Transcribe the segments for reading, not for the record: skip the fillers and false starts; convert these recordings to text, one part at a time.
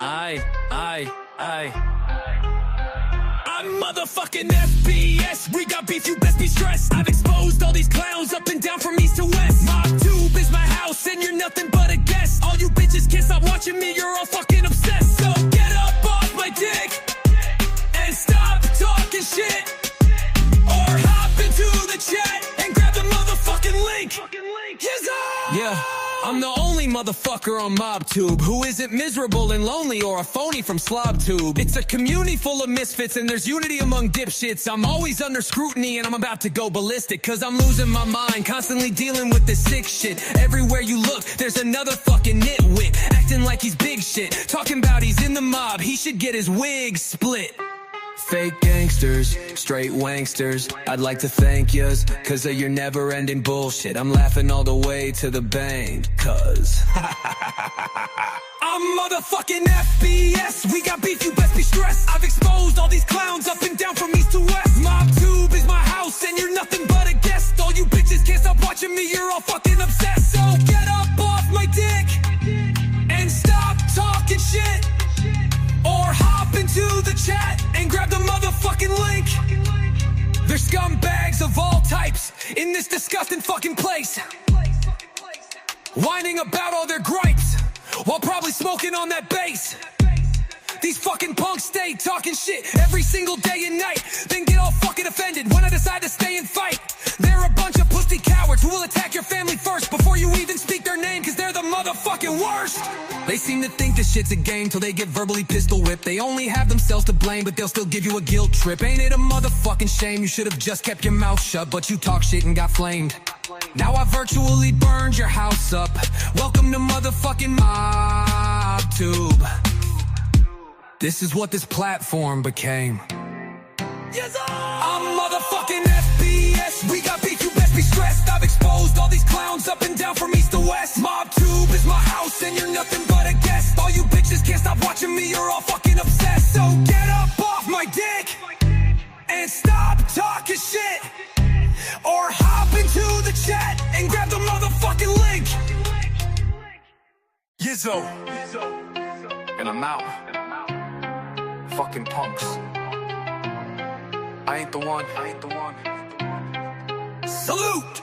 I'm motherfucking FBS. We got beef, you best be stressed. I've exposed all these clowns up and down from east to west. Mob tube is my house and you're nothing but a guest. All you bitches can't stop watching me, you're all fucking obsessed. So get up off my dick and stop talking shit, or hop into the chat and grab the motherfucking link. Yeah, I'm the only motherfucker on MobTube who isn't miserable and lonely or a phony from SlobTube. It's a community full of misfits and there's unity among dipshits. I'm always under scrutiny and I'm about to go ballistic, cause I'm losing my mind, constantly dealing with this sick shit. Everywhere you look, there's another fucking nitwit, acting like he's big shit, talking about he's in the mob, he should get his wig split. Fake gangsters, straight wanksters, I'd like to thank yous, cause of your never-ending bullshit. I'm laughing all the way to the bank, cause I'm motherfucking FBS. We got beef, you best be stressed. I've exposed all these clowns up and down from east to west. MobTube is my house and you're nothing but a guest. All you bitches can't stop watching me, you're all fucking obsessed. So get up off my dick and stop talking shit, or hop into the chat and grab the motherfucking link. There's scumbags of all types in this disgusting fucking place, whining about all their gripes while probably smoking on that bass. These fucking punks stay talking shit every single day and night, then get all fucking offended when I decide to stay and fight. They're a bunch of pussy cowards who will attack your family first before you even speak their name, cause they're the motherfucking worst. They seem to think this shit's a game till they get verbally pistol whipped. They only have themselves to blame, but they'll still give you a guilt trip. Ain't it a motherfucking shame? You should have just kept your mouth shut, but you talk shit and got flamed. Now I virtually burned your house up. Welcome to motherfucking MobTube. This is what this platform became. Yes, I'm motherfucking FBS. We got beef, you best be stressed. I've exposed all these clowns up and down from east to west. MobTube is my house and you're nothing but a guest. All you bitches can't stop watching me, you're all fucking obsessed. So get up off my dick and stop talking shit, or hop into the chat and grab the motherfucking link. Yizzo, and I'm out. Fucking punks. I ain't the one. Salute!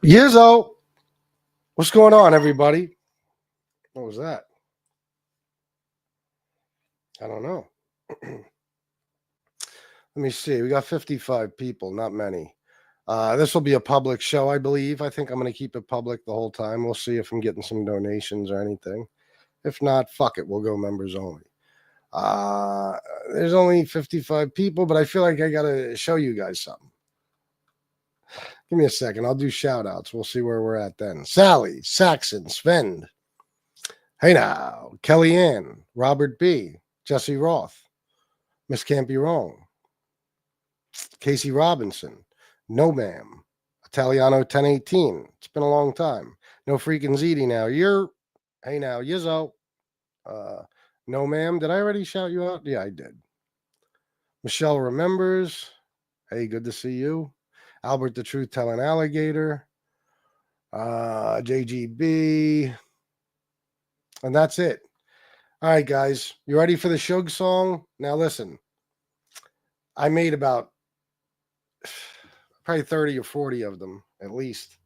Yizzo! What's going on, everybody? What was that? I don't know. Let me see. We got 55 people, not many. This will be a public show, I believe. I think I'm going to keep it public the whole time. We'll see if I'm getting some donations or anything. If not, fuck it. We'll go members only. There's only 55 people, but I feel like I got to show you guys something. Give me a second. I'll do shout outs. We'll see where we're at then. Sally, Saxon, Sven. Hey now. Kellyanne, Robert B., Jesse Roth, Miss Can't Be Wrong, Casey Robinson, No Ma'am, Italiano 1018. It's been a long time. No freaking ZD now. Hey now, Yizzo. No Ma'am. Did I already shout you out? Yeah, I did. Michelle Remembers. Hey, good to see you. Albert the Truth Telling Alligator. JGB. And that's it. All right, guys. You ready for the Shug song? Now listen. I made about probably 30 or 40 of them, at least.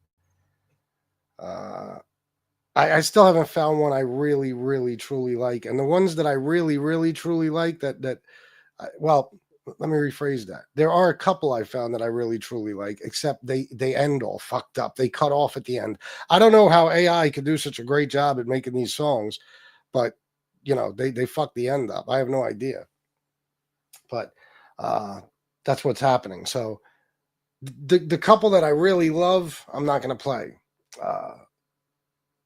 I still haven't found one I really, really, truly like. And the ones that I really, really, truly like well, let me rephrase that. There are a couple I found that I really, truly like, except they end all fucked up. They cut off at the end. I don't know how AI could do such a great job at making these songs, but, you know, they fucked the end up. I have no idea. But that's what's happening. So the couple that I really love, I'm not going to play.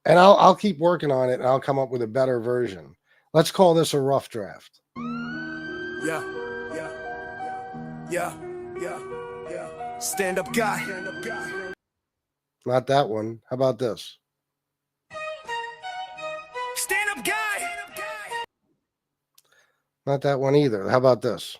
And I'll keep working on it, and I'll come up with a better version. Let's call this a rough draft. Yeah. Stand up guy. Not that one. How about this? Stand up guy. Not that one either. How about this?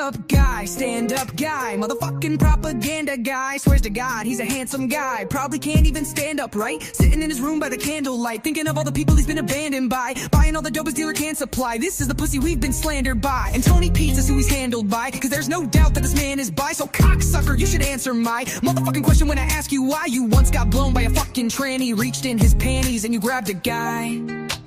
up guy, stand up guy, motherfucking propaganda guy. Swears to God he's a handsome guy, probably can't even stand up right, sitting in his room by the candlelight, thinking of all the people he's been abandoned by, buying all the dope his dealer can't supply. This is the pussy we've been slandered by, and Tony Pizza's who he's handled by, cause there's no doubt that this man is bi. So cocksucker, you should answer my motherfucking question when I ask you why you once got blown by a fucking tranny, reached in his panties and you grabbed a guy,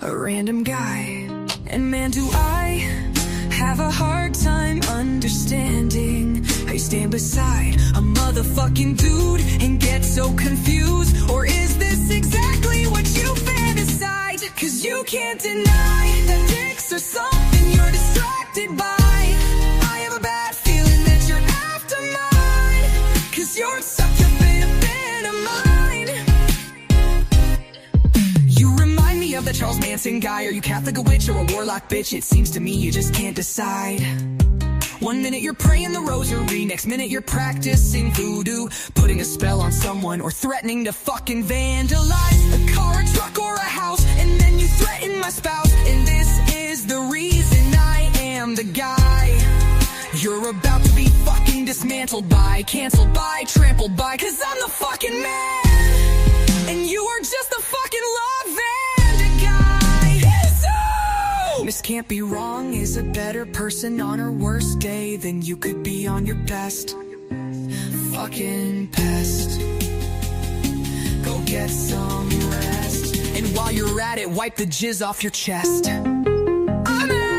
a random guy. And man, do I have a hard time understanding how you stand beside a motherfucking dude and get so confused. Or is this exactly what you fantasize? Cause you can't deny that dicks are something you're distracted by. I have a bad feeling that you're after mine, cause you're such a big fan of mine. You remind me of the Charles Manson guy. Are you Catholic, a witch, or a warlock bitch? It seems to me you just can't decide. One minute you're praying the rosary, next minute you're practicing voodoo, putting a spell on someone or threatening to fucking vandalize a car, a truck, or a house, and then you threaten my spouse. And this is the reason I am the guy you're about to be fucking dismantled by, canceled by, trampled by, cause I'm the fucking man, and you are just the fucking love and a guy. So Miss Can't Be Wrong is a better person on her worst day than you could be on your best. Fucking pest. Go get some rest, and while you're at it, wipe the jizz off your chest. I'm out.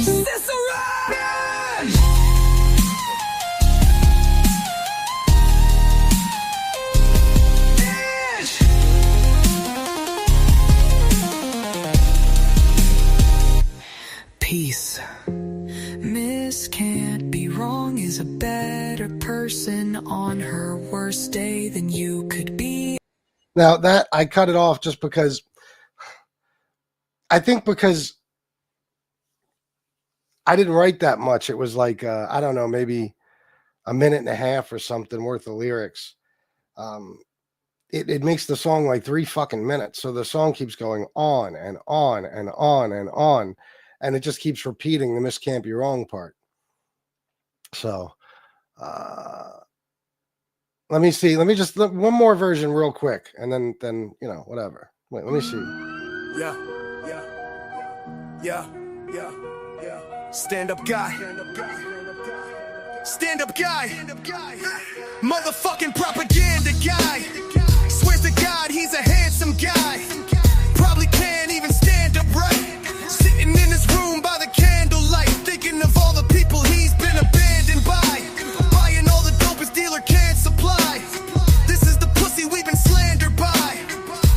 Cicerone! Peace. Miss Can't Be Wrong is a better person on her worst day than you could be. Now that I cut it off just because I think because I didn't write that much. It was like, I don't know, maybe a minute and a half or something worth of lyrics. It makes the song like 3 fucking minutes. So the song keeps going on and on and on and on. And it just keeps repeating the Miss Can't Be Wrong part. So let me see. Let me just one more version real quick. And then you know, whatever. Wait, let me see. Yeah. Stand up guy. Stand up guy. Motherfucking propaganda guy. Swears to God he's a handsome guy. Probably can't even stand up right. Sitting in his room by the candlelight, thinking of all the people he's been abandoned by. Buying all the dope his dealer can't supply. This is the pussy we've been slandered by.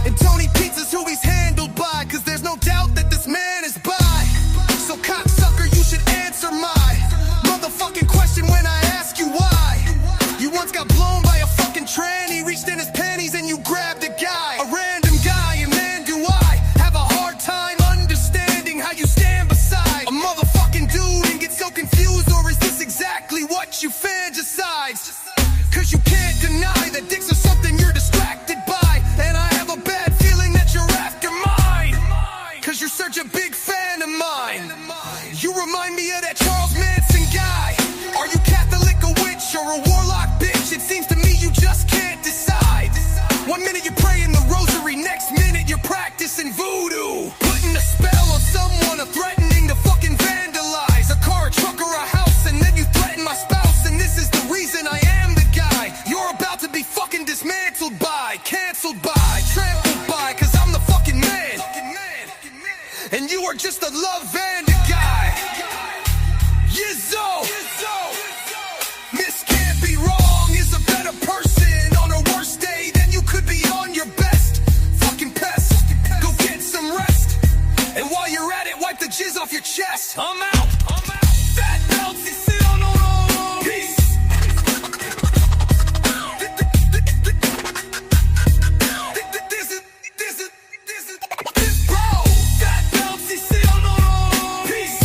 And Tony Pizza's who he's handled by, cause there's no doubt that this man is bi. So cocksucker, you should answer my motherfucking question when I ask you why. You once got blown by a fucking tranny, reached in his panties and you grabbed a guy, a random guy. And man, do I have a hard time understanding how you stand beside a motherfucking dude and get so confused. Or is this exactly what you fantasize? Cause you can't deny that dicks are something you're distracted by. And I have a bad feeling that you're after mine, cause you're such a big fan of mine. You remind me of that Charles Manson guy. Are you Catholic, a witch, or a warlock bitch? It seems to me you just can't decide. One minute you're praying the rosary, next minute you're practicing voodoo, putting a spell on someone or threatening to fucking vandalize a car, a truck, or a house, and then you threaten my spouse. And this is the reason I am the guy you're about to be fucking dismantled by, canceled by, trampled by, cause I'm the fucking man, and you are just a love and a guy. Yizzo. Miss Can't Be Wrong is a better person on her worst day than you could be on your best. Fucking pest. Go get some rest, and while you're at it, wipe the jizz off your chest. I'm out. Fat Bald-Sicilian. Peace. Bro, Fat Bald-Sicilian. Peace.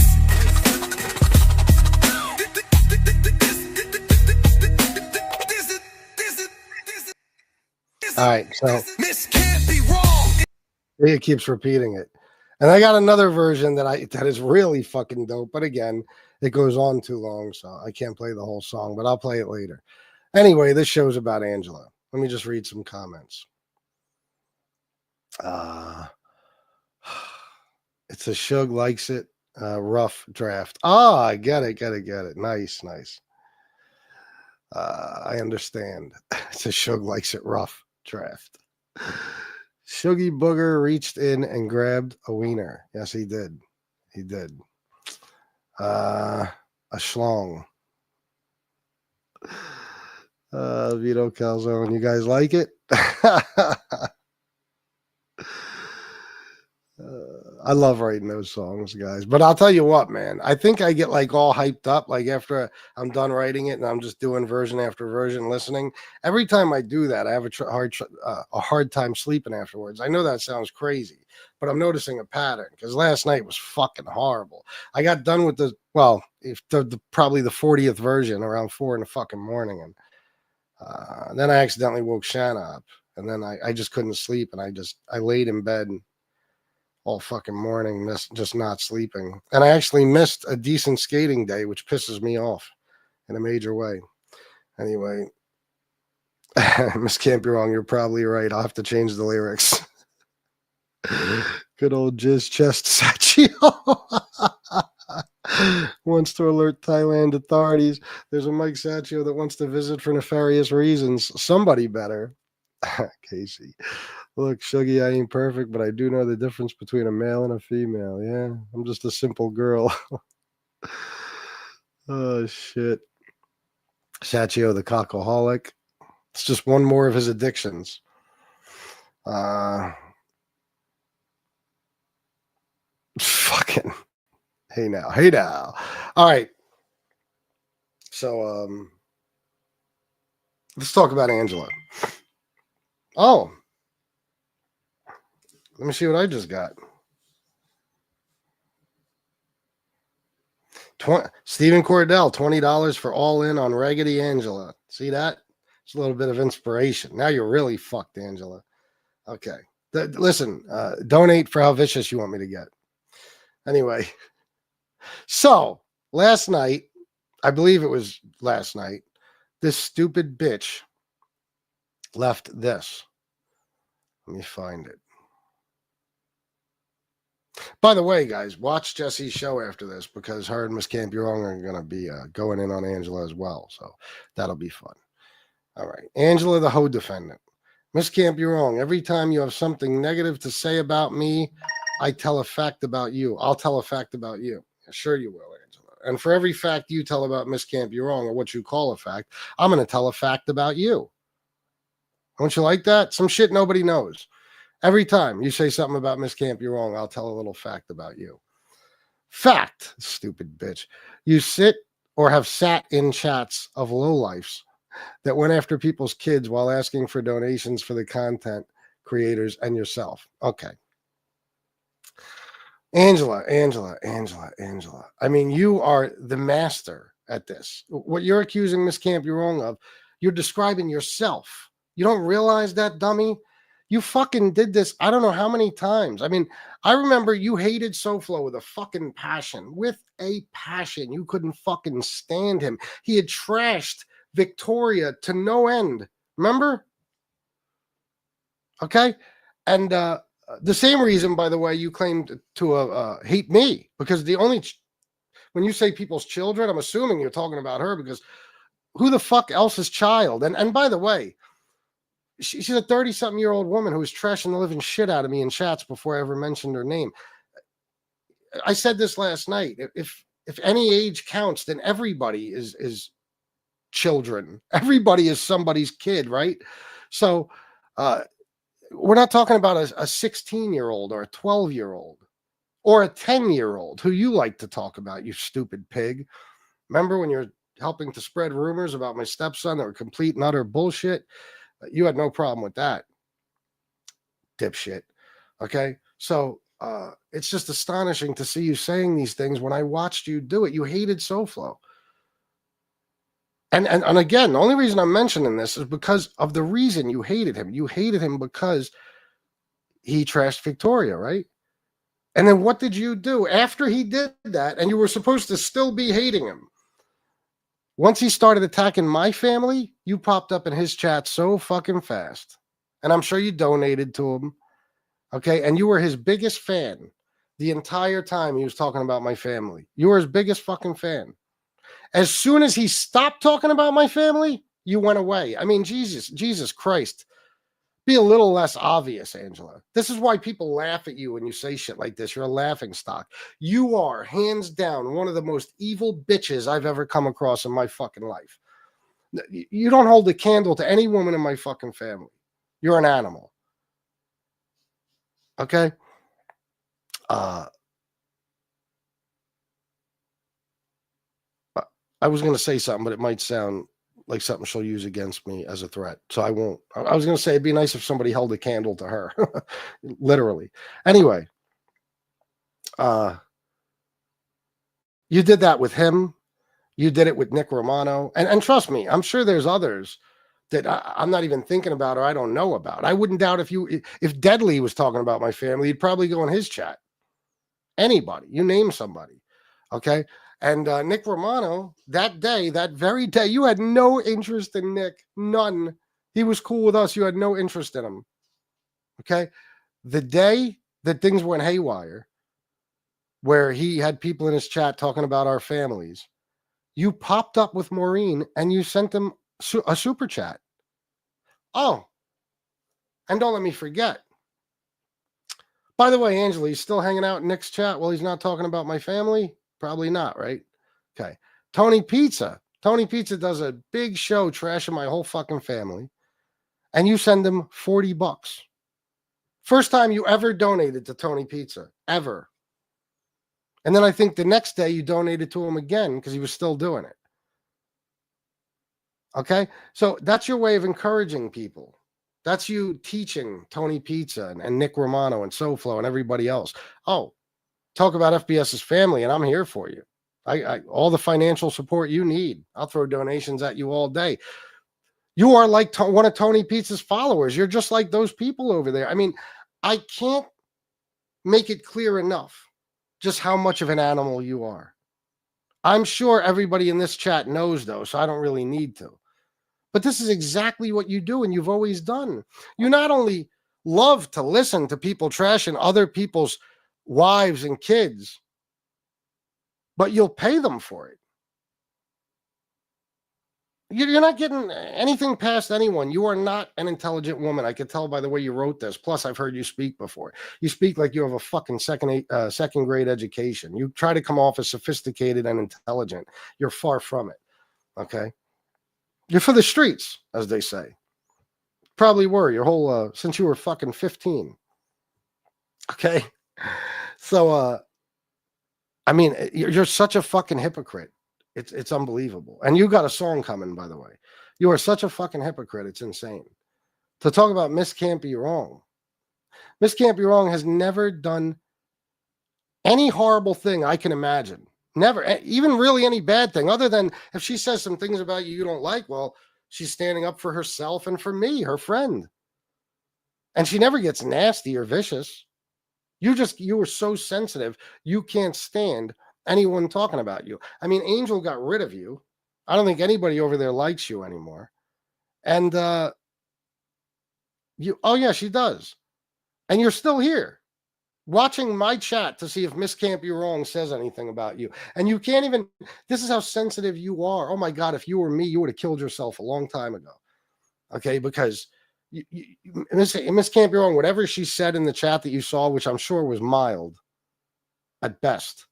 All right, so Miss Can't Be Wrong. it keeps repeating it. And I got another version that is really fucking dope. But again, it goes on too long, so I can't play the whole song, but I'll play it later. Anyway, this show's about Angela. Let me just read some comments. It's a Shug likes it. Rough draft. I get it. Nice. I understand. It's a Shug likes it rough draft. Shuggy Booger reached in and grabbed a wiener. Yes, he did. A schlong. Vito Calzone. You guys like it? I love writing those songs, guys. But I'll tell you what, man. I think I get like all hyped up, like after I'm done writing it and I'm just doing version after version, listening. Every time I do that, I have a hard time sleeping afterwards. I know that sounds crazy, but I'm noticing a pattern because last night was fucking horrible. I got done with probably the 40th version around 4 in the fucking morning, and then I accidentally woke Shanna up, and then I just couldn't sleep, and I laid in bed all fucking morning, just not sleeping. And I actually missed a decent skating day, which pisses me off in a major way. Anyway, Miss Can't Be Wrong, you're probably right. I'll have to change the lyrics. Good old Jizz Chest Sachio wants to alert Thailand authorities. There's a Mike Sachio that wants to visit for nefarious reasons. Somebody better. Casey. Look, Shuggy, I ain't perfect, but I do know the difference between a male and a female. Yeah, I'm just a simple girl. Oh, shit. Sachio, the cockaholic. It's just one more of his addictions. Fucking. Hey now. All right. So, let's talk about Angela. Oh. Let me see what I just got. Stephen Cordell, $20 for all in on Raggedy Angela. See that? It's a little bit of inspiration. Now you're really fucked, Angela. Okay. Listen, donate for how vicious you want me to get. Anyway. So, last night, I believe it was last night, this stupid bitch left this. Let me find it. By the way, guys, watch Jesse's show after this because her and Miss Can't Be Wrong are going to be going in on Angela as well. So that'll be fun. All right. Angela, the hoe defendant. Miss Can't Be Wrong. Every time you have something negative to say about me, I tell a fact about you. I'll tell a fact about you. Sure you will, Angela. And for every fact you tell about Miss Can't Be Wrong or what you call a fact, I'm going to tell a fact about you. Don't you like that? Some shit nobody knows. Every time you say something about Miss Can't Be Wrong, I'll tell a little fact about you. Fact, stupid bitch. You sit or have sat in chats of lowlifes that went after people's kids while asking for donations for the content creators and yourself. Okay. Angela. I mean, you are the master at this. What you're accusing Miss Can't Be Wrong of, you're describing yourself. You don't realize that, dummy? You fucking did this I don't know how many times. I mean, I remember you hated SoFlo with a fucking passion. With a passion. You couldn't fucking stand him. He had trashed Victoria to no end. Remember? Okay? And the same reason, by the way, you claimed to hate me. Because when you say people's children, I'm assuming you're talking about her because who the fuck else's child? And by the way, she's a 30-something-year-old woman who was trashing the living shit out of me in chats before I ever mentioned her name. I said this last night. If any age counts, then everybody is children. Everybody is somebody's kid, right? So we're not talking about a 16-year-old or a 12-year-old or a 10-year-old who you like to talk about, you stupid pig. Remember when you're helping to spread rumors about my stepson that were complete and utter bullshit? You had no problem with that, dipshit. Okay, so it's just astonishing to see you saying these things when I watched you do it. You hated SoFlo, and again, the only reason I'm mentioning this is because of the reason you hated him. You hated him because he trashed Victoria, right? And then what did you do after he did that? And you were supposed to still be hating him. Once he started attacking my family, you popped up in his chat so fucking fast. And I'm sure you donated to him. Okay. And you were his biggest fan the entire time he was talking about my family. You were his biggest fucking fan. As soon as he stopped talking about my family, you went away. I mean, Jesus Christ. Be a little less obvious, Angela. This is why people laugh at you when you say shit like this. You're a laughing stock. You are, hands down, one of the most evil bitches I've ever come across in my fucking life. You don't hold a candle to any woman in my fucking family. You're an animal. Okay? I was going to say something, but it might sound like something she'll use against me as a threat. So I won't. I was going to say it'd be nice if somebody held a candle to her. Literally. Anyway, you did that with him. You did it with Nick Romano. And trust me, I'm sure there's others that I'm not even thinking about or I don't know about. I wouldn't doubt if Deadly was talking about my family, he'd probably go in his chat. Anybody. You name somebody. Okay? And Nick Romano, that very day, you had no interest in Nick. None. He was cool with us. You had no interest in him. Okay? The day that things went haywire, where he had people in his chat talking about our families, you popped up with Maureen and you sent them a super chat. Oh, and don't let me forget. By the way, Angela, he's still hanging out in Nick's chat while he's not talking about my family? Probably not, right? Okay. Tony Pizza. Tony Pizza does a big show trashing my whole fucking family. And you send him $40. First time you ever donated to Tony Pizza. Ever. And then I think the next day you donated to him again because he was still doing it. Okay? So that's your way of encouraging people. That's you teaching Tony Pizza and Nick Romano and SoFlo and everybody else. Oh, talk about FBS's family, and I'm here for you. I all the financial support you need. I'll throw donations at you all day. You are like one of Tony Pizza's followers. You're just like those people over there. I mean, I can't make it clear enough just how much of an animal you are. I'm sure everybody in this chat knows, though, so I don't really need to. But this is exactly what you do, and you've always done. You not only love to listen to people trashing other people's wives and kids, but you'll pay them for it. You're not getting anything past anyone. You are not an intelligent woman. I could tell by the way you wrote this. Plus, I've heard you speak before. You speak like you have a fucking second grade education. You try to come off as sophisticated and intelligent. You're far from it. Okay? You're for the streets, as they say. Probably were your whole since you were fucking 15. Okay? So I mean, you're such a fucking hypocrite. It's unbelievable. And you got a song coming, by the way. You are such a fucking hypocrite. It's insane. To talk about Miss Can't Be Wrong. Miss Can't Be Wrong has never done any horrible thing I can imagine. Never, even really any bad thing, other than if she says some things about you don't like, well, she's standing up for herself and for me, her friend. And she never gets nasty or vicious. You were so sensitive, you can't stand anyone talking about you. I mean, Angel got rid of you. I don't think anybody over there likes you anymore. And oh yeah, she does. And you're still here watching my chat to see if Miss Can't Be Wrong says anything about you. And you can't even, this is how sensitive you are. Oh my God, if you were me, you would have killed yourself a long time ago. Okay, because Miss Can't Be Wrong, whatever she said in the chat that you saw, which I'm sure was mild at best.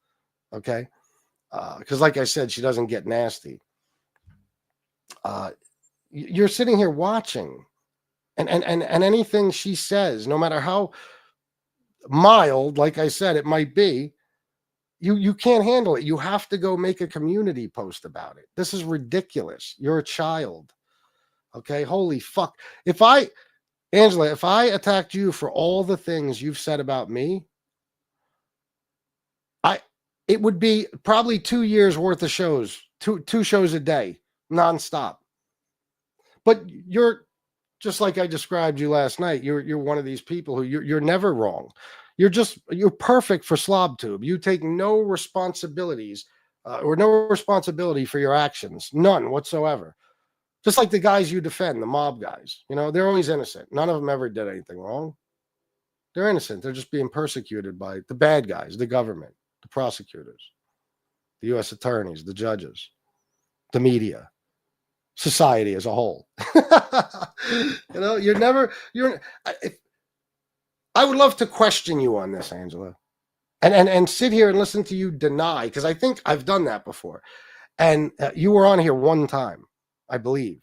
Okay, because like I said, she doesn't get nasty. You're sitting here watching, and anything she says, no matter how mild, like I said, it might be, you can't handle it. You have to go make a community post about it. This is ridiculous. You're a child. Okay, holy fuck. Angela, if I attacked you for all the things you've said about me, it would be probably 2 years worth of shows, two shows a day, nonstop. But you're just like I described you last night. You're one of these people who you're never wrong. You're perfect for SlobTube. You take no responsibilities or no responsibility for your actions, none whatsoever. Just like the guys you defend, the mob guys, they're always innocent. None of them ever did anything wrong. They're innocent. They're just being persecuted by the bad guys, the government, the prosecutors, the U.S. attorneys, the judges, the media, society as a whole. I would love to question you on this, Angela, and sit here and listen to you deny, because I think I've done that before. And you were on here one time, I believe.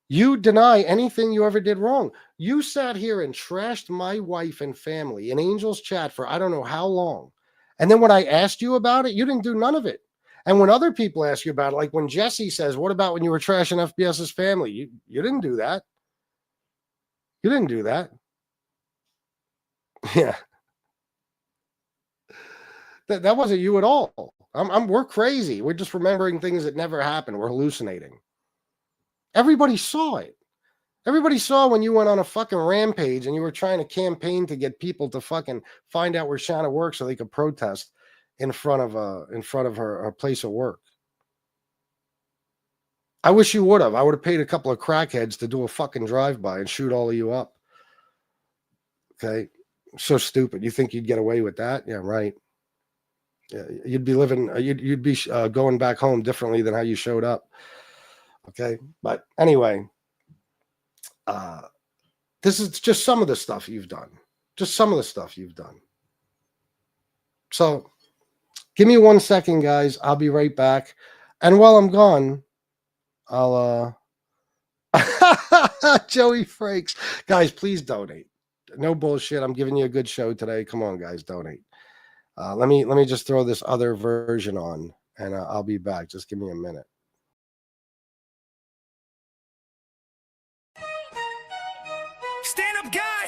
You deny anything you ever did wrong. You sat here and trashed my wife and family in Angel's chat for I don't know how long. And then when I asked you about it, you didn't do none of it. And when other people ask you about it, like when Jesse says, what about when you were trashing FBS's family? You didn't do that. You didn't do that. Yeah. That wasn't you at all. We're crazy. We're just remembering things that never happened. We're hallucinating. Everybody saw it. Everybody saw when you went on a fucking rampage and you were trying to campaign to get people to fucking find out where Shanna works so they could protest in front of her place of work. I wish you would have. I would have paid a couple of crackheads to do a fucking drive-by and shoot all of you up. Okay? So stupid. You think you'd get away with that? Yeah, right. Yeah, you'd be living, you'd be going back home differently than how you showed up. Okay? But anyway, this is just some of the stuff you've done. Just some of the stuff you've done. So give me 1 second, guys. I'll be right back. And while I'm gone, I'll Joey Frakes. Guys, please donate. No bullshit. I'm giving you a good show today. Come on, guys, donate. Let me just throw this other version on, and I'll be back. Just give me a minute. Stand up guy.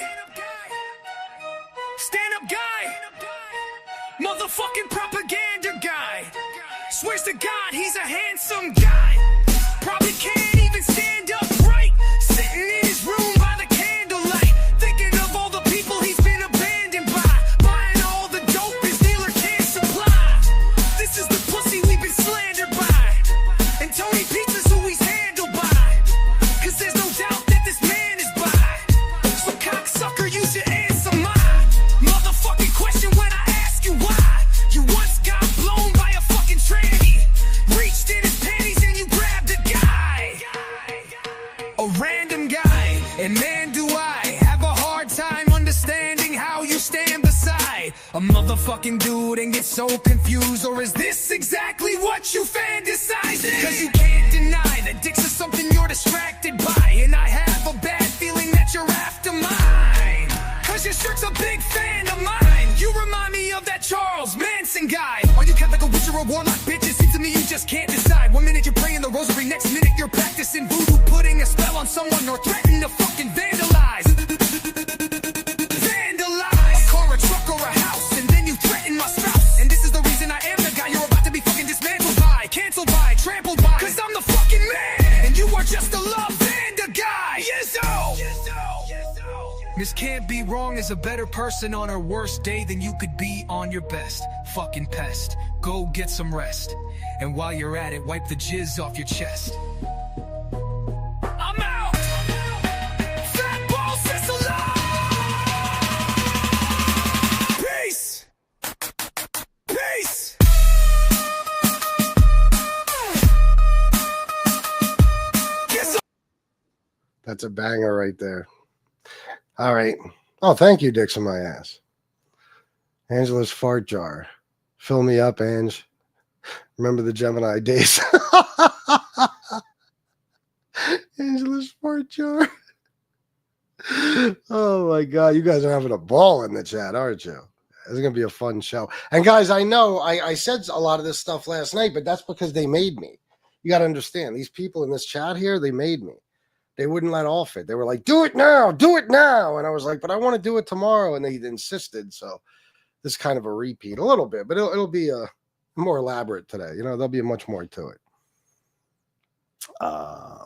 Stand up guy. Motherfucking propaganda guy. Swears to God he's a handsome guy. Probably can't even stand up right. Sitting in his room by the candlelight. Thinking of all the people he's been abandoned by. Buying all the dope his dealer can't supply. This is the pussy we've been slandered by. And Tony Pizza's who he's handled by. Cause there's no doubt that this man is by. So cocksucker, you should answer my motherfucking question when I ask you why. You once got blown by a fucking tranny. Reached in his panties and you grabbed a guy. A random guy. And man, do I have a hard time understanding how you stand beside a motherfucking dude and get so confused. Or is this exactly what you fantasize in? Cause you can't deny that dicks are something you're distracted by. And I have a bad feeling that you're after mine. Cause your shirt's a big fan of mine. You remind me of that Charles Manson guy. Are you Catholic, a witch, or a warlock, bitch? It seems to me you just can't decide. 1 minute you're praying the rosary, next minute you're practicing voodoo, putting a spell on someone or threatening to fucking vandalize. Vandalize. A car, a truck, or a house, and then you threaten my spouse. And this is the reason I am the guy you're about to be fucking dismantled by, canceled by, trampled by. Cause I'm the fucking man, and you are just a love Vander guy. Yes, oh. Miss Can't Be Wrong is a better person on her worst day than you could be on your best. Fucking pest. Go get some rest. And while you're at it, wipe the jizz off your chest. I'm out! Fat Bald-Sicilian! Peace! Peace! That's a banger right there. All right. Oh, thank you, Dicks in my ass. Angela's fart jar. Fill me up, Ange. Remember the Gemini days. Angela's fart jar. Oh my God. You guys are having a ball in the chat, aren't you? It's going to be a fun show. And guys, I know I said a lot of this stuff last night, but that's because they made me. You got to understand, these people in this chat here, they made me. They wouldn't let off it. They were like, do it now, do it now. And I was like, but I want to do it tomorrow. And they insisted. So this is kind of a repeat a little bit, but it'll be more elaborate today. There'll be much more to it.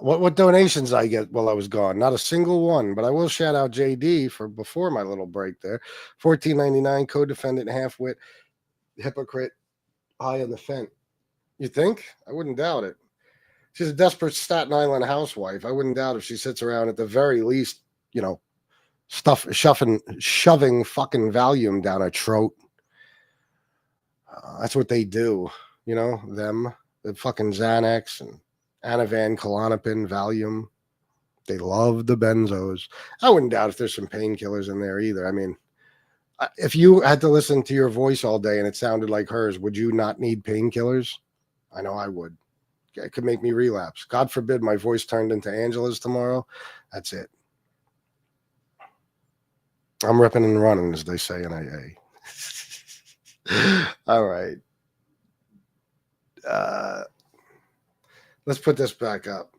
What donations I get while I was gone? Not a single one, but I will shout out JD for before my little break there. $14.99, co-defendant, half-wit, hypocrite, high on the fence. You think? I wouldn't doubt it. She's a desperate Staten Island housewife. I wouldn't doubt if she sits around at the very least, shoving fucking Valium down her throat. That's what they do, them, the fucking Xanax and Ativan, Klonopin, Valium. They love the benzos. I wouldn't doubt if there's some painkillers in there either. I mean, if you had to listen to your voice all day and it sounded like hers, would you not need painkillers? I know I would. It could make me relapse. God forbid my voice turned into Angela's tomorrow. That's it. I'm ripping and running, as they say in AA. All right. Let's put this back up.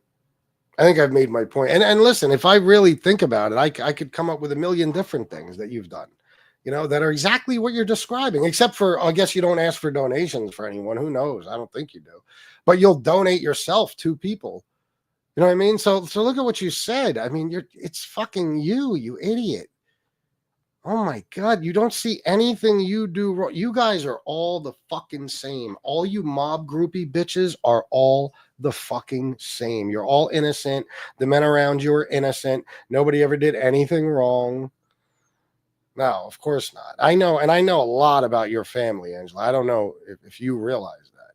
I think I've made my point. And listen, if I really think about it, I could come up with a million different things that you've done, that are exactly what you're describing, except for, I guess you don't ask for donations for anyone. Who knows? I don't think you do. But you'll donate yourself to people. You know what I mean? So look at what you said. I mean, it's fucking you idiot. Oh my God, you don't see anything you do wrong. You guys are all the fucking same. All you mob groupie bitches are all the fucking same. You're all innocent. The men around you are innocent. Nobody ever did anything wrong. No, of course not. I know a lot about your family, Angela. I don't know if you realize that.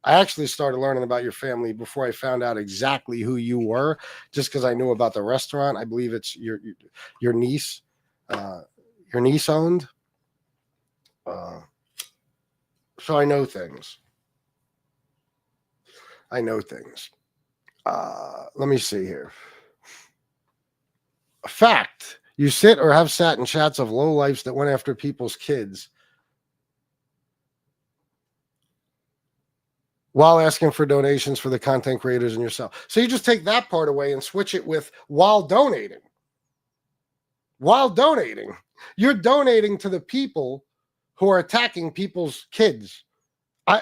I actually started learning about your family before I found out exactly who you were, just because I knew about the restaurant. I believe it's your niece. Your niece owned. So I know things. Let me see here. A fact. You sit or have sat in chats of lowlifes that went after people's kids while asking for donations for the content creators and yourself. So you just take that part away and switch it with while donating. While donating. You're donating to the people who are attacking people's kids. I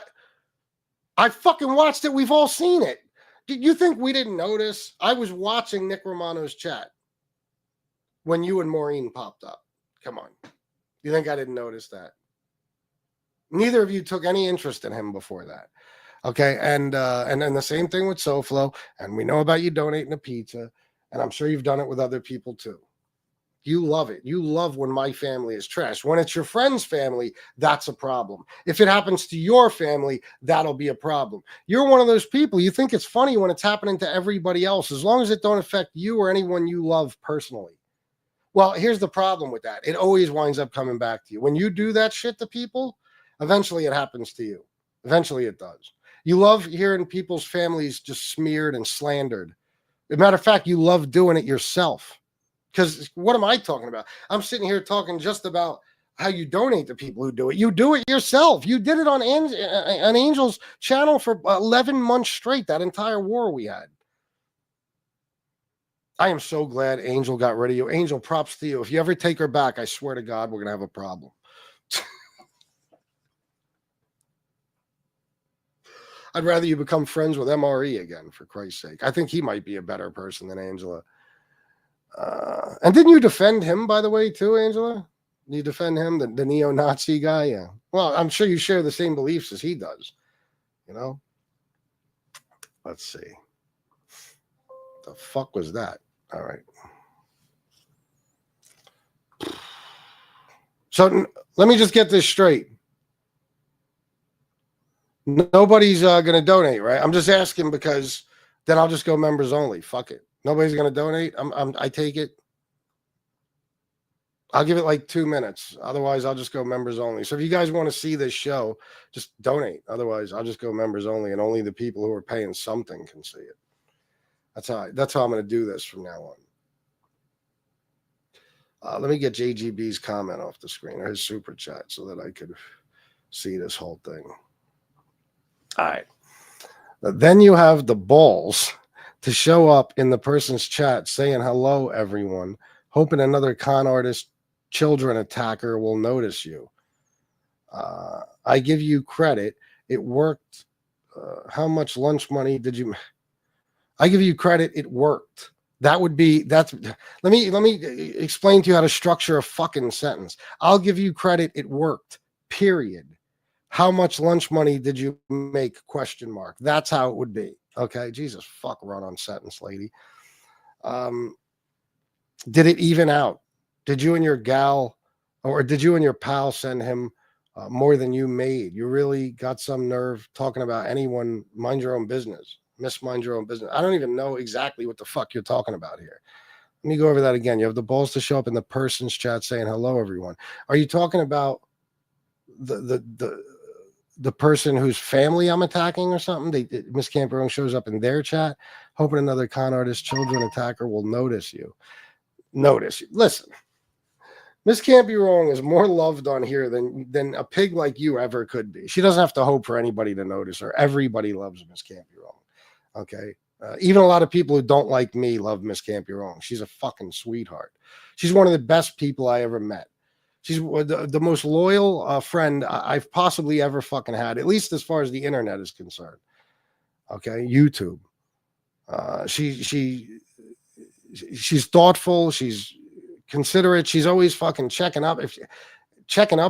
fucking watched it. We've all seen it. Did you think we didn't notice? I was watching Nick Romano's chat when you and Maureen popped up. Come on. You think I didn't notice that? Neither of you took any interest in him before that. Okay. And then the same thing with SoFlo. And we know about you donating a pizza. And I'm sure you've done it with other people too. You love it. You love when my family is trash. When it's your friend's family, that's a problem. If it happens to your family, that'll be a problem. You're one of those people. You think it's funny when it's happening to everybody else, as long as it don't affect you or anyone you love personally. Well, here's the problem with that. It always winds up coming back to you. When you do that shit to people, eventually it happens to you. Eventually it does. You love hearing people's families just smeared and slandered. As a matter of fact, you love doing it yourself. Because what am I talking about? I'm sitting here talking just about how you donate to people who do it. You do it yourself. You did it on Angel's channel for 11 months straight, that entire war we had. I am so glad Angel got rid of you. Angel, props to you. If you ever take her back, I swear to God, we're going to have a problem. I'd rather you become friends with MRE again, for Christ's sake. I think he might be a better person than Angela. And didn't you defend him, by the way, too, Angela? You defend him, the neo-Nazi guy? Yeah. Well, I'm sure you share the same beliefs as he does. Let's see. The fuck was that? All right. So let me just get this straight. Nobody's going to donate, right? I'm just asking because then I'll just go members only. Fuck it. Nobody's going to donate. I take it. I'll give it like 2 minutes. Otherwise, I'll just go members only. So if you guys want to see this show, just donate. Otherwise, I'll just go members only, and only the people who are paying something can see it. That's how I'm going to do this from now on. Let me get JGB's comment off the screen, or his super chat, so that I could see this whole thing. All right. Then you have the balls to show up in the person's chat saying, hello, everyone, hoping another con artist, children attacker will notice you. I give you credit. It worked. How much lunch money did you... I give you credit. It worked. Let me explain to you how to structure a fucking sentence. I'll give you credit. It worked. Period. How much lunch money did you make? Question mark. That's how it would be. Okay. Jesus fuck, run on sentence, lady. Did it even out? Did you and your gal, or did you and your pal send him more than you made? You really got some nerve talking about anyone. Mind your own business. Miss mind your own business. I don't even know exactly what the fuck you're talking about here. Let me go over that again. You have the balls to show up in the person's chat saying hello, everyone. Are you talking about the person whose family I'm attacking or something? Miss Camperone shows up in their chat, hoping another con artist, children attacker will notice you. Listen, Miss Can't Be Wrong is more loved on here than a pig like you ever could be. She doesn't have to hope for anybody to notice her. Everybody loves Miss Can't Be Wrong. Okay. Even a lot of people who don't like me love Miss Can't Be Wrong. She's a fucking sweetheart. She's one of the best people I ever met. She's the most loyal friend I've possibly ever fucking had, at least as far as the internet is concerned. Okay. YouTube. She's thoughtful. She's considerate. She's always fucking checking up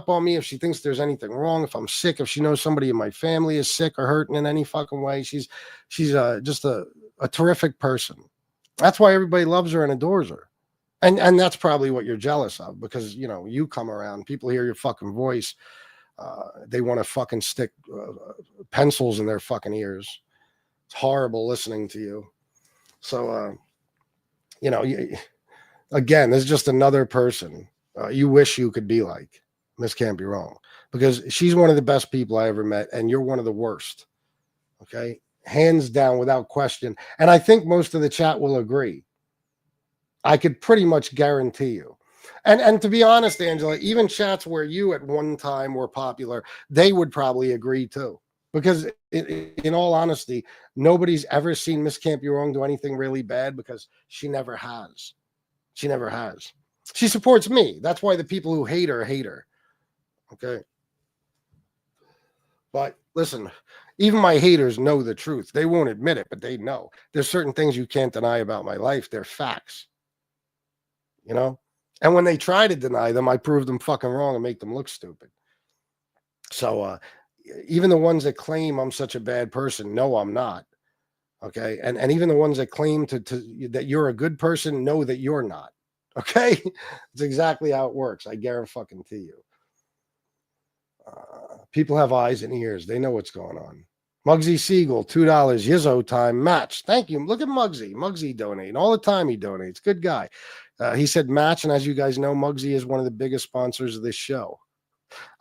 on me if she thinks there's anything wrong, if I'm sick, if she knows somebody in my family is sick or hurting in any fucking way. She's just a terrific person. That's why everybody loves her and adores her. And that's probably what you're jealous of, because, you know, you come around, people hear your fucking voice. They want to fucking stick pencils in their fucking ears. It's horrible listening to you. So, you know, again, there's just another person you wish you could be like. Miss Can't Be Wrong, because she's one of the best people I ever met, and you're one of the worst. Okay, hands down, without question. And I think most of the chat will agree. I could pretty much guarantee you. And to be honest, Angela, even chats where you at one time were popular, they would probably agree too. Because in all honesty, nobody's ever seen Miss Can't Be Wrong do anything really bad, because she never has. She never has. She supports me. That's why the people who hate her hate her. Okay. But listen, even my haters know the truth. They won't admit it, but they know. There's certain things you can't deny about my life. They're facts. You know? And when they try to deny them, I prove them fucking wrong and make them look stupid. So even the ones that claim I'm such a bad person, no, I'm not. Okay. And even the ones that claim that you're a good person, know that you're not. Okay. It's exactly how it works. I guarantee you. People have eyes and ears. They know what's going on. Muggsy Siegel, $2. Yizzo time match. Thank you. Look at Muggsy. Muggsy donating all the time. He donates. Good guy. He said match. And as you guys know, Muggsy is one of the biggest sponsors of this show.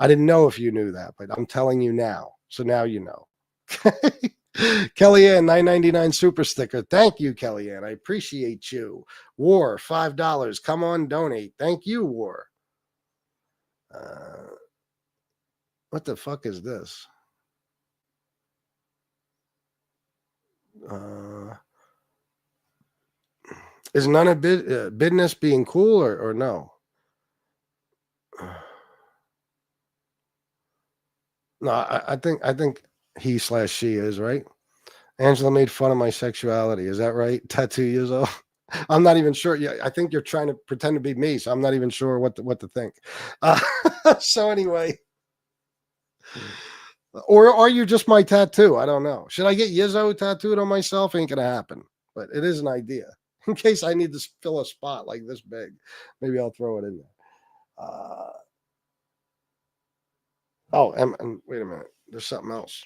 I didn't know if you knew that, but I'm telling you now. So now you know. Kellyanne, $9.99 super sticker. Thank you, Kellyanne. I appreciate you. War, $5. Come on, donate. Thank you, War. What the fuck is this? Is none of business being cool or no? No, I think he/she is, right. Angela made fun of my sexuality. Is that right? Tattoo years old. I'm not even sure. Yeah, I think you're trying to pretend to be me, so I'm not even sure what to think. So anyway. Or are you just my tattoo? I don't know. Should I get Yizzo tattooed on myself? Ain't gonna happen. But it is an idea. In case I need to fill a spot like this big, maybe I'll throw it in there. And wait a minute. There's something else.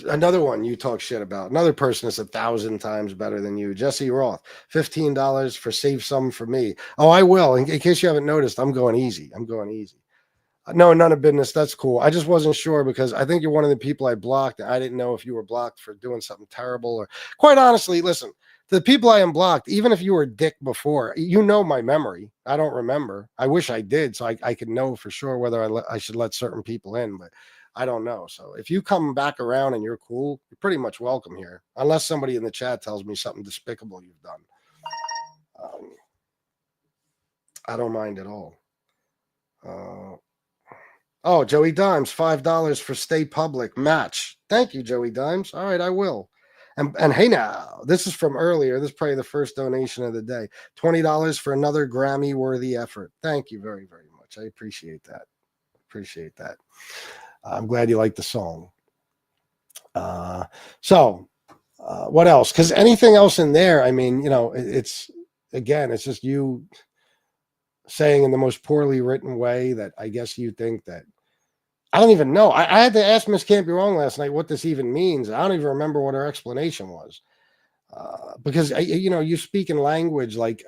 Another one you talk shit about. Another person is 1,000 times better than you. Jesse Roth, $15 for save some for me. Oh, I will. In case you haven't noticed, I'm going easy. No, none of business. That's cool. I just wasn't sure because I think you're one of the people I blocked. I didn't know if you were blocked for doing something terrible or, quite honestly, listen, the people I unblocked, even if you were a dick before, you know my memory. I don't remember. I wish I did so I could know for sure whether I should let certain people in, but I don't know. So if you come back around and you're cool, you're pretty much welcome here, unless somebody in the chat tells me something despicable you've done. I don't mind at all. Oh, Joey Dimes, $5 for Stay Public match. Thank you, Joey Dimes. All right, I will. And hey now, this is from earlier. This is probably the first donation of the day. $20 for another Grammy-worthy effort. Thank you very, very much. I appreciate that. Appreciate that. I'm glad you like the song. What else? Because anything else in there, I mean, you know, it's just you saying in the most poorly written way that I guess you think that I don't even know. I had to ask Miss Can't Be Wrong last night what this even means. I don't even remember what her explanation was. Because you know, you speak in language like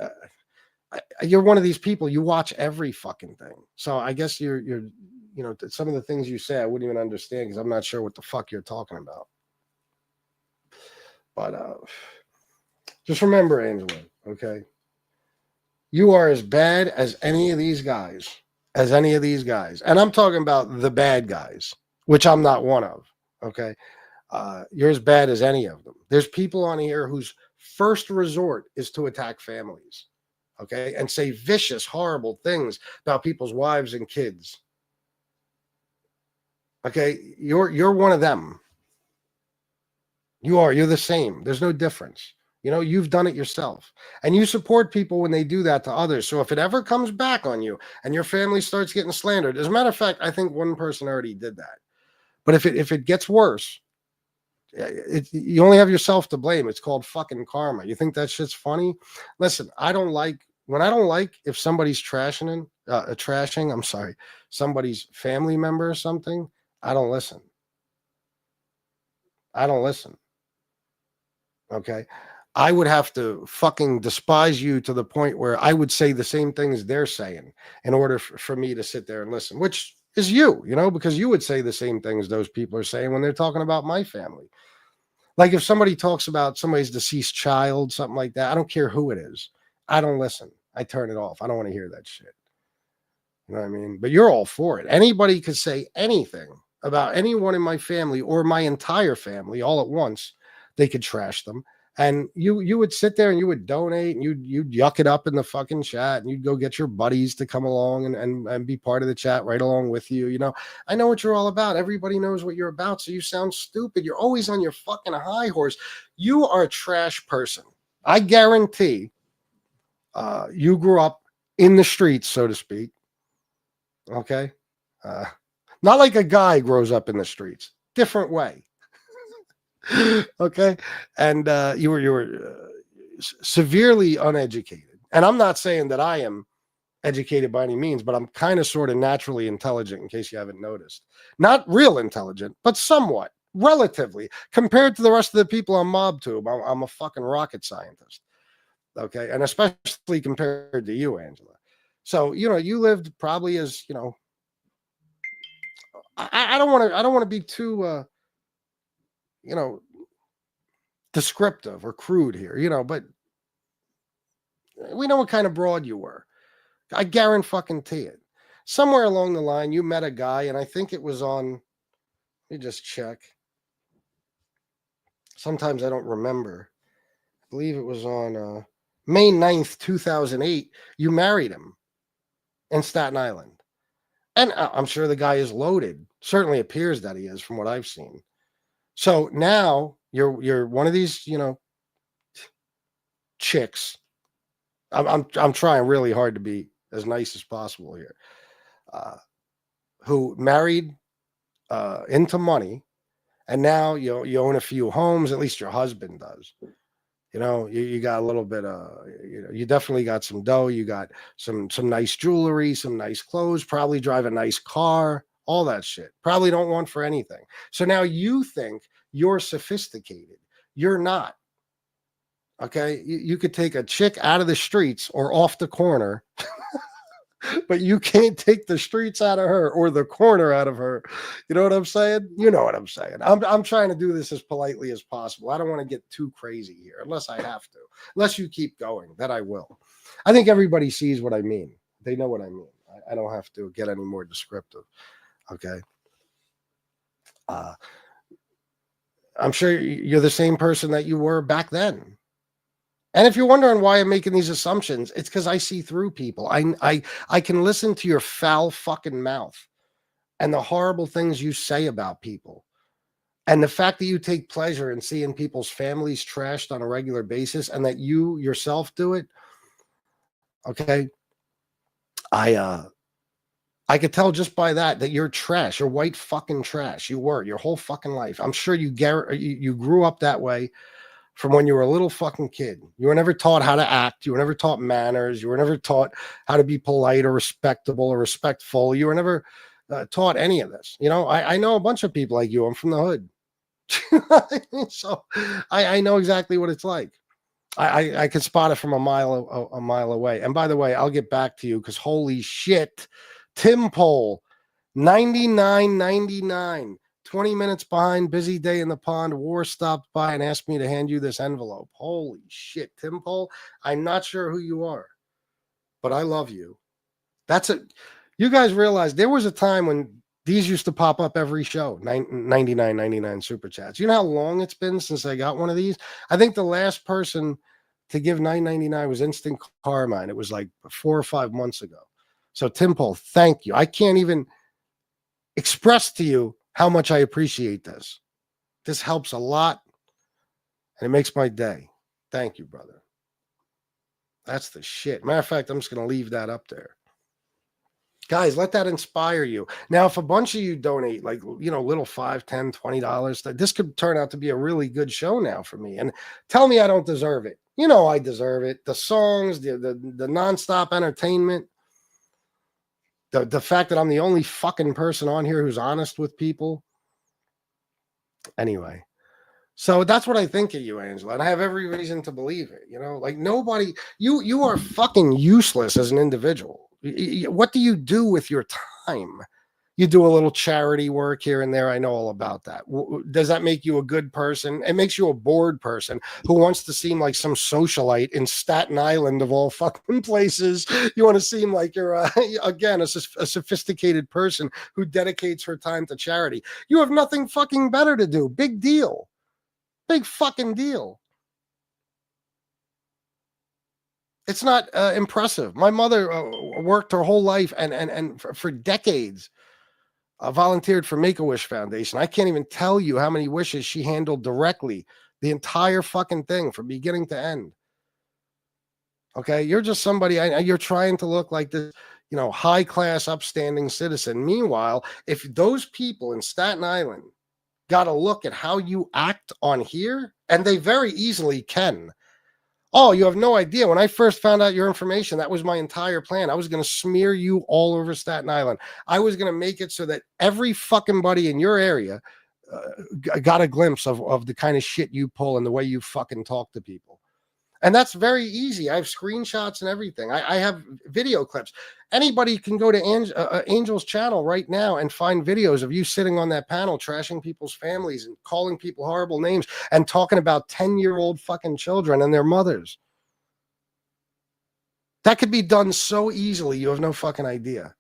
you're one of these people. You watch every fucking thing. So I guess you're you know, some of the things you say I wouldn't even understand because I'm not sure what the fuck you're talking about. But just remember, Angela, okay? You are as bad as any of these guys. And I'm talking about the bad guys, which I'm not one of, okay? You're as bad as any of them. There's people on here whose first resort is to attack families, okay? And say vicious, horrible things about people's wives and kids. Okay? You're one of them. You're the same. There's no difference. You know, you've done it yourself. And you support people when they do that to others. So if it ever comes back on you and your family starts getting slandered, as a matter of fact, I think one person already did that. But if it gets worse, you only have yourself to blame. It's called fucking karma. You think that shit's funny? Listen, I don't like if somebody's trashing, somebody's family member or something, I don't listen. Okay. I would have to fucking despise you to the point where I would say the same things they're saying in order for me to sit there and listen, which is you know, because you would say the same things those people are saying when they're talking about my family. Like if somebody talks about somebody's deceased child, something like that, I don't care who it is. I don't listen. I turn it off. I don't want to hear that shit. You know what I mean? But you're all for it. Anybody could say anything about anyone in my family or my entire family all at once. They could trash them. And you would sit there and you would donate and you'd yuck it up in the fucking chat and you'd go get your buddies to come along and be part of the chat right along with you. You know, I know what you're all about. Everybody knows what you're about. So you sound stupid. You're always on your fucking high horse. You are a trash person. I guarantee you grew up in the streets, so to speak. Okay. Not like a guy grows up in the streets. Different way. Okay. And you were severely uneducated. And I'm not saying that I am educated by any means, but I'm kind of sort of naturally intelligent, in case you haven't noticed. Not real intelligent, but somewhat, relatively, compared to the rest of the people on MobTube. I'm a fucking rocket scientist. Okay. And especially compared to you, Angela. So, you know, you lived probably as, you know, I don't want to be too you know, descriptive or crude here, you know, but we know what kind of broad you were. I guarantee it. Somewhere along the line, you met a guy, and I think it was on, let me just check. Sometimes I don't remember. I believe it was on May 9th, 2008. You married him in Staten Island. And I'm sure the guy is loaded. Certainly appears that he is from what I've seen. So now you're one of these, you know, chicks. I'm trying really hard to be as nice as possible here. Who married into money, and now you own a few homes. At least your husband does. You know, you got a little bit you know, you definitely got some dough. You got some nice jewelry, some nice clothes. Probably drive a nice car. All that shit. Probably don't want for anything. So now you think you're sophisticated. You're not. Okay. You could take a chick out of the streets or off the corner, but you can't take the streets out of her or the corner out of her. You know what I'm saying? You know what I'm saying. I'm trying to do this as politely as possible. I don't want to get too crazy here unless I have to. Unless you keep going, that I will. I think everybody sees what I mean. They know what I mean. I don't have to get any more descriptive. Okay. I'm sure you're the same person that you were back then. And if you're wondering why I'm making these assumptions, it's because I see through people. I can listen to your foul fucking mouth and the horrible things you say about people. And the fact that you take pleasure in seeing people's families trashed on a regular basis and that you yourself do it. Okay. I could tell just by that you're trash. You're white fucking trash. You were your whole fucking life. I'm sure you grew up that way from when you were a little fucking kid. You were never taught how to act. You were never taught manners. You were never taught how to be polite or respectable or respectful. You were never taught any of this. You know, I know a bunch of people like you. I'm from the hood. So I know exactly what it's like. I can spot it from a mile away. And by the way, I'll get back to you because holy shit, Tim Pole, 99.99, 20 minutes behind, busy day in the pond. War stopped by and asked me to hand you this envelope. Holy shit, Tim Pole. I'm not sure who you are, but I love you. You guys realize there was a time when these used to pop up every show, 99.99 super chats. You know how long it's been since I got one of these? I think the last person to give $9.99 was Instant Karma, and it was like 4 or 5 months ago. So Tim Pole, thank you. I can't even express to you how much I appreciate this. This helps a lot, and it makes my day. Thank you, brother. That's the shit. Matter of fact, I'm just going to leave that up there. Guys, let that inspire you. Now, if a bunch of you donate, like, you know, little $5, $10, $20, this could turn out to be a really good show now for me. And tell me I don't deserve it. You know I deserve it. The songs, the nonstop entertainment, the fact that I'm the only fucking person on here who's honest with people. Anyway, so that's what I think of you, Angela, and I have every reason to believe it. You know, like nobody, you are fucking useless as an individual. What do you do with your time? You do a little charity work here and there. I know all about that. Does that make you a good person? It makes you a bored person who wants to seem like some socialite in Staten Island of all fucking places. You want to seem like you're, again, a sophisticated person who dedicates her time to charity. You have nothing fucking better to do. Big deal. Big fucking deal. It's not impressive. My mother worked her whole life and for decades volunteered for Make-A-Wish Foundation. I can't even tell you how many wishes she handled directly, the entire fucking thing from beginning to end. Okay, you're just somebody, you're trying to look like this, you know, high-class, upstanding citizen. Meanwhile, if those people in Staten Island got a look at how you act on here, and they very easily can. Oh, you have no idea. When I first found out your information, that was my entire plan. I was going to smear you all over Staten Island. I was going to make it so that every fucking buddy in your area got a glimpse of the kind of shit you pull and the way you fucking talk to people. And that's very easy. I have screenshots and everything. I have video clips. Anybody can go to Angel's channel right now and find videos of you sitting on that panel, trashing people's families and calling people horrible names and talking about 10-year-old fucking children and their mothers. That could be done so easily. You have no fucking idea.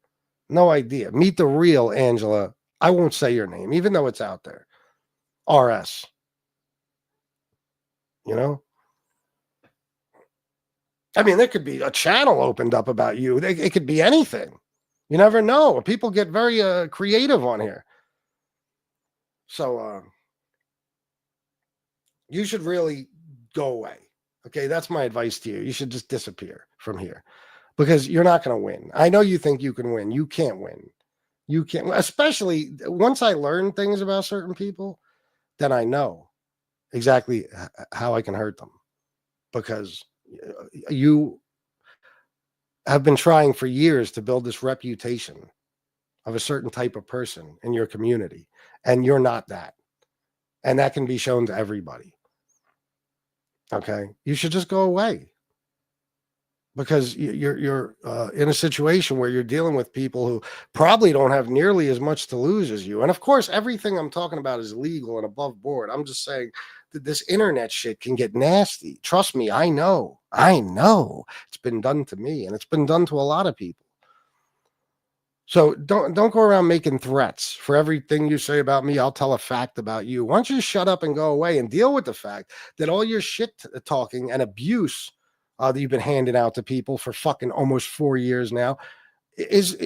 No idea. Meet the real Angela. I won't say your name, even though it's out there. RS. You know? I mean, there could be a channel opened up about you. It could be anything. You never know. People get very creative on here. So you should really go away. Okay, that's my advice to you. You should just disappear from here because you're not going to win. I know you think you can win. You can't win. You can't, especially once I learn things about certain people, then I know exactly how I can hurt them because you have been trying for years to build this reputation of a certain type of person in your community, and you're not that. And that can be shown to everybody. Okay, you should just go away because you're in a situation where you're dealing with people who probably don't have nearly as much to lose as you. And of course, everything I'm talking about is legal and above board. I'm just saying that this internet shit can get nasty. Trust me, I know. It's been done to me, and it's been done to a lot of people. So don't go around making threats. For everything you say about me, I'll tell a fact about you. Why don't you shut up and go away and deal with the fact that all your shit talking and abuse that you've been handing out to people for fucking almost 4 years now is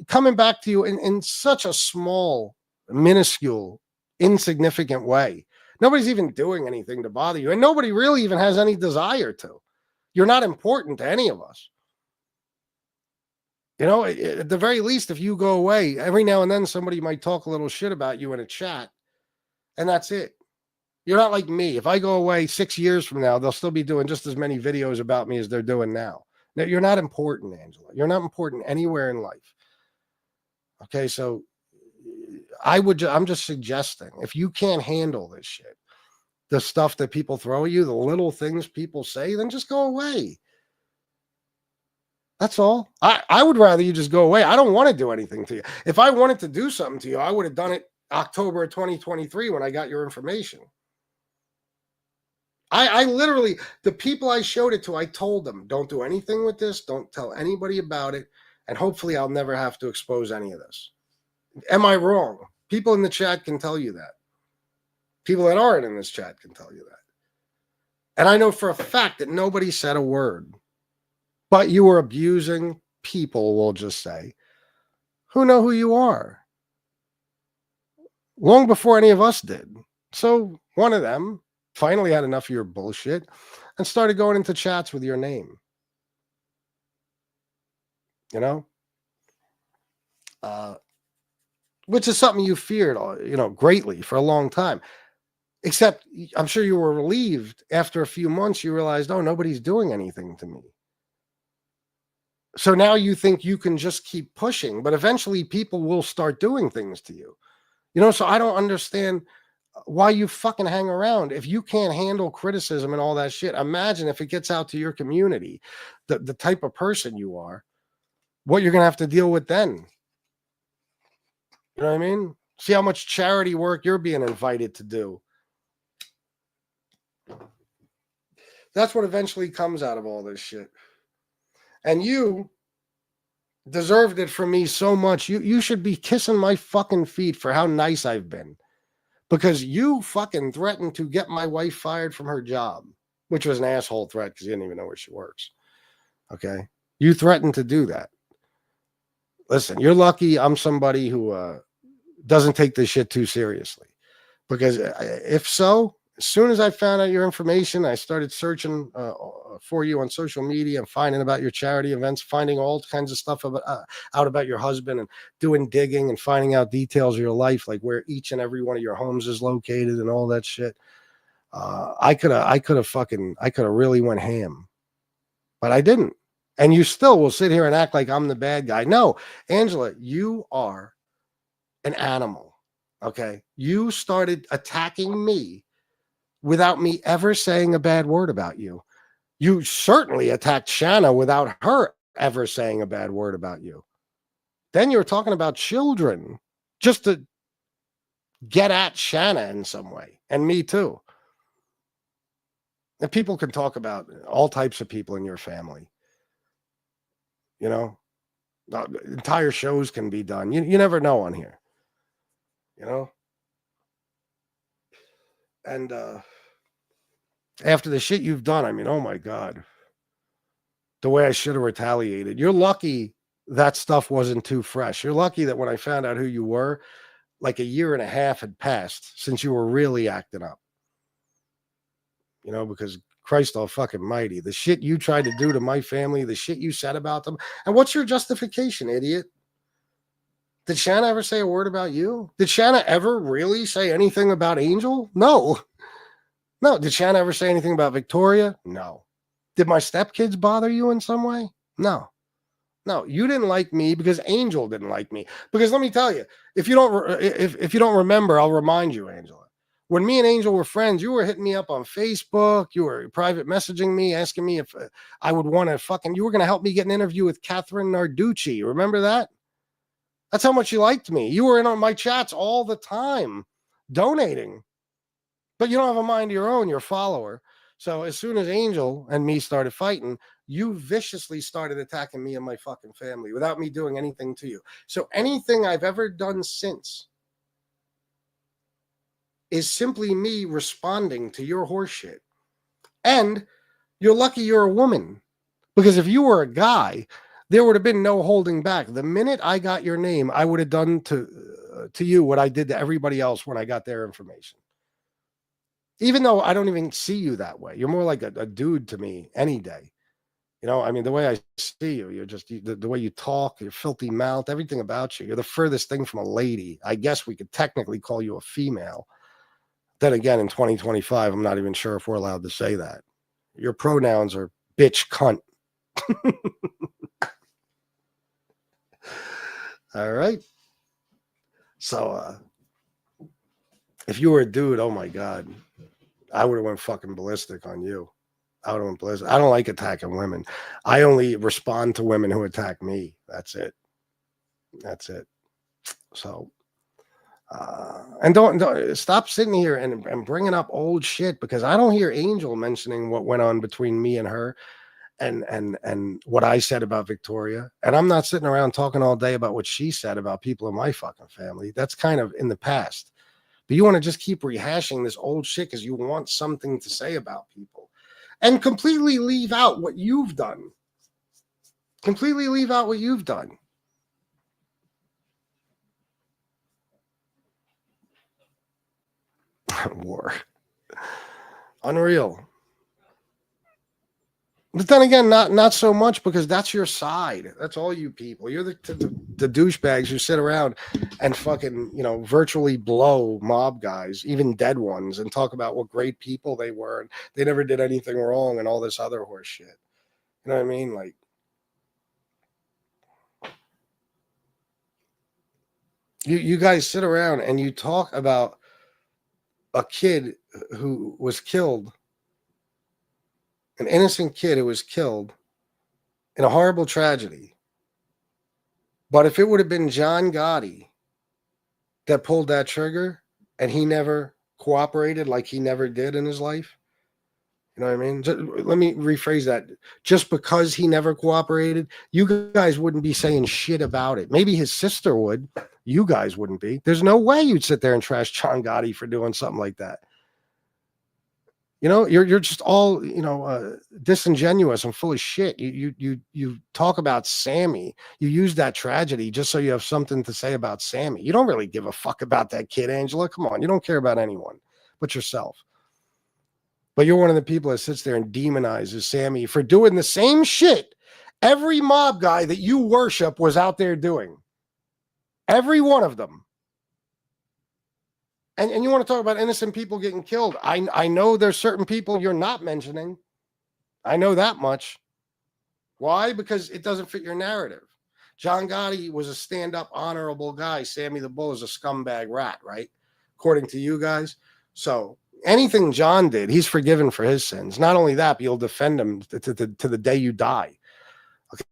coming back to you in such a small, minuscule, insignificant way. Nobody's even doing anything to bother you, and nobody really even has any desire to. You're not important to any of us. You know, at the very least, if you go away, every now and then somebody might talk a little shit about you in a chat, and that's it. You're not like me. If I go away 6 years from now, they'll still be doing just as many videos about me as they're doing now. Now, you're not important, Angela. You're not important anywhere in life. Okay, so I'm just suggesting, if you can't handle this shit, the stuff that people throw at you, the little things people say, then just go away. That's all. I would rather you just go away. I don't want to do anything to you. If I wanted to do something to you, I would have done it October of 2023 when I got your information. I literally, the people I showed it to, I told them, don't do anything with this. Don't tell anybody about it. And hopefully I'll never have to expose any of this. Am I wrong? People in the chat can tell you that. People that aren't in this chat can tell you that. And I know for a fact that nobody said a word. But you were abusing people, we'll just say, who know who you are. Long before any of us did. So one of them finally had enough of your bullshit and started going into chats with your name. You know? Which is something you feared, greatly for a long time. Except I'm sure you were relieved after a few months. You realized, oh, nobody's doing anything to me. So now you think you can just keep pushing, but eventually people will start doing things to you. So I don't understand why you fucking hang around. If you can't handle criticism and all that shit, imagine if it gets out to your community, the type of person you are, what you're going to have to deal with then. You know what I mean? See how much charity work you're being invited to do. That's what eventually comes out of all this shit. And you deserved it from me so much. You should be kissing my fucking feet for how nice I've been. Because you fucking threatened to get my wife fired from her job, which was an asshole threat because you didn't even know where she works. Okay? You threatened to do that. Listen, you're lucky I'm somebody who doesn't take this shit too seriously. Because if so, as soon as I found out your information, I started searching for you on social media and finding about your charity events, finding all kinds of stuff out about your husband and doing digging and finding out details of your life, like where each and every one of your homes is located and all that shit. I could have really went ham, but I didn't. And you still will sit here and act like I'm the bad guy. No, Angela, you are an animal. Okay. You started attacking me without me ever saying a bad word about you. You certainly attacked Shanna without her ever saying a bad word about you. Then you're talking about children just to get at Shanna in some way, and me too. And people can talk about all types of people in your family. Entire shows can be done. You never know on here. And after the shit you've done, I mean, oh my God, the way I should have retaliated. You're lucky that stuff wasn't too fresh. You're lucky that when I found out who you were, like a year and a half had passed since you were really acting up. Because Christ all fucking mighty, the shit you tried to do to my family, the shit you said about them. And what's your justification, idiot? Did Shanna ever say a word about you? Did Shanna ever really say anything about Angel? No. No. Did Shanna ever say anything about Victoria? No. Did my stepkids bother you in some way? No. No, you didn't like me because Angel didn't like me. Because let me tell you, if you don't remember, I'll remind you, Angela. When me and Angel were friends, you were hitting me up on Facebook. You were private messaging me, asking me if I would want to you were going to help me get an interview with Catherine Narducci. Remember that? That's how much you liked me. You were in on my chats all the time, donating. But you don't have a mind of your own. You're a follower. So as soon as Angel and me started fighting, you viciously started attacking me and my fucking family without me doing anything to you. So anything I've ever done since is simply me responding to your horseshit. And you're lucky you're a woman, because if you were a guy, there would have been no holding back. The minute I got your name, I would have done to you what I did to everybody else when I got their information. Even though I don't even see you that way. You're more like a dude to me any day. You know, I mean, the way I see you, you're just the way you talk, your filthy mouth, everything about you. You're the furthest thing from a lady. I guess we could technically call you a female. Then again, in 2025, I'm not even sure if we're allowed to say that. Your pronouns are bitch, cunt. All right. So, if you were a dude, oh my God, I would have went fucking ballistic on you. I would have went ballistic. I don't like attacking women. I only respond to women who attack me. That's it. That's it. So, and don't stop sitting here and bringing up old shit, because I don't hear Angel mentioning what went on between me and her and what I said about Victoria. And I'm not sitting around talking all day about what she said about people in my fucking family. That's kind of in the past. But you want to just keep rehashing this old shit because you want something to say about people and completely leave out what you've done. Completely leave out what you've done. War. Unreal. But then again, not so much, because that's your side. That's all you people. You're the douchebags who sit around and fucking, you know, virtually blow mob guys, even dead ones, and talk about what great people they were and they never did anything wrong and all this other horse shit. You know what I mean? Like, you guys sit around and you talk about a kid who was killed, an innocent kid who was killed in a horrible tragedy. But if it would have been John Gotti that pulled that trigger and he never cooperated, like he never did in his life, you know what I mean? Let me rephrase that. Just because he never cooperated, you guys wouldn't be saying shit about it. Maybe his sister would. You guys wouldn't be. There's no way you'd sit there and trash John Gotti for doing something like that. You know, you're just all, you know, disingenuous and full of shit. You talk about Sammy. You use that tragedy just so you have something to say about Sammy. You don't really give a fuck about that kid, Angela. Come on, you don't care about anyone but yourself. But you're one of the people that sits there and demonizes Sammy for doing the same shit every mob guy that you worship was out there doing. Every one of them. And you want to talk about innocent people getting killed. I know there's certain people you're not mentioning. I know that much. Why? Because it doesn't fit your narrative. John Gotti was a stand-up, honorable guy. Sammy the Bull is a scumbag rat, right? According to you guys. So anything John did, he's forgiven for his sins. Not only that, but you'll defend him to the day you die.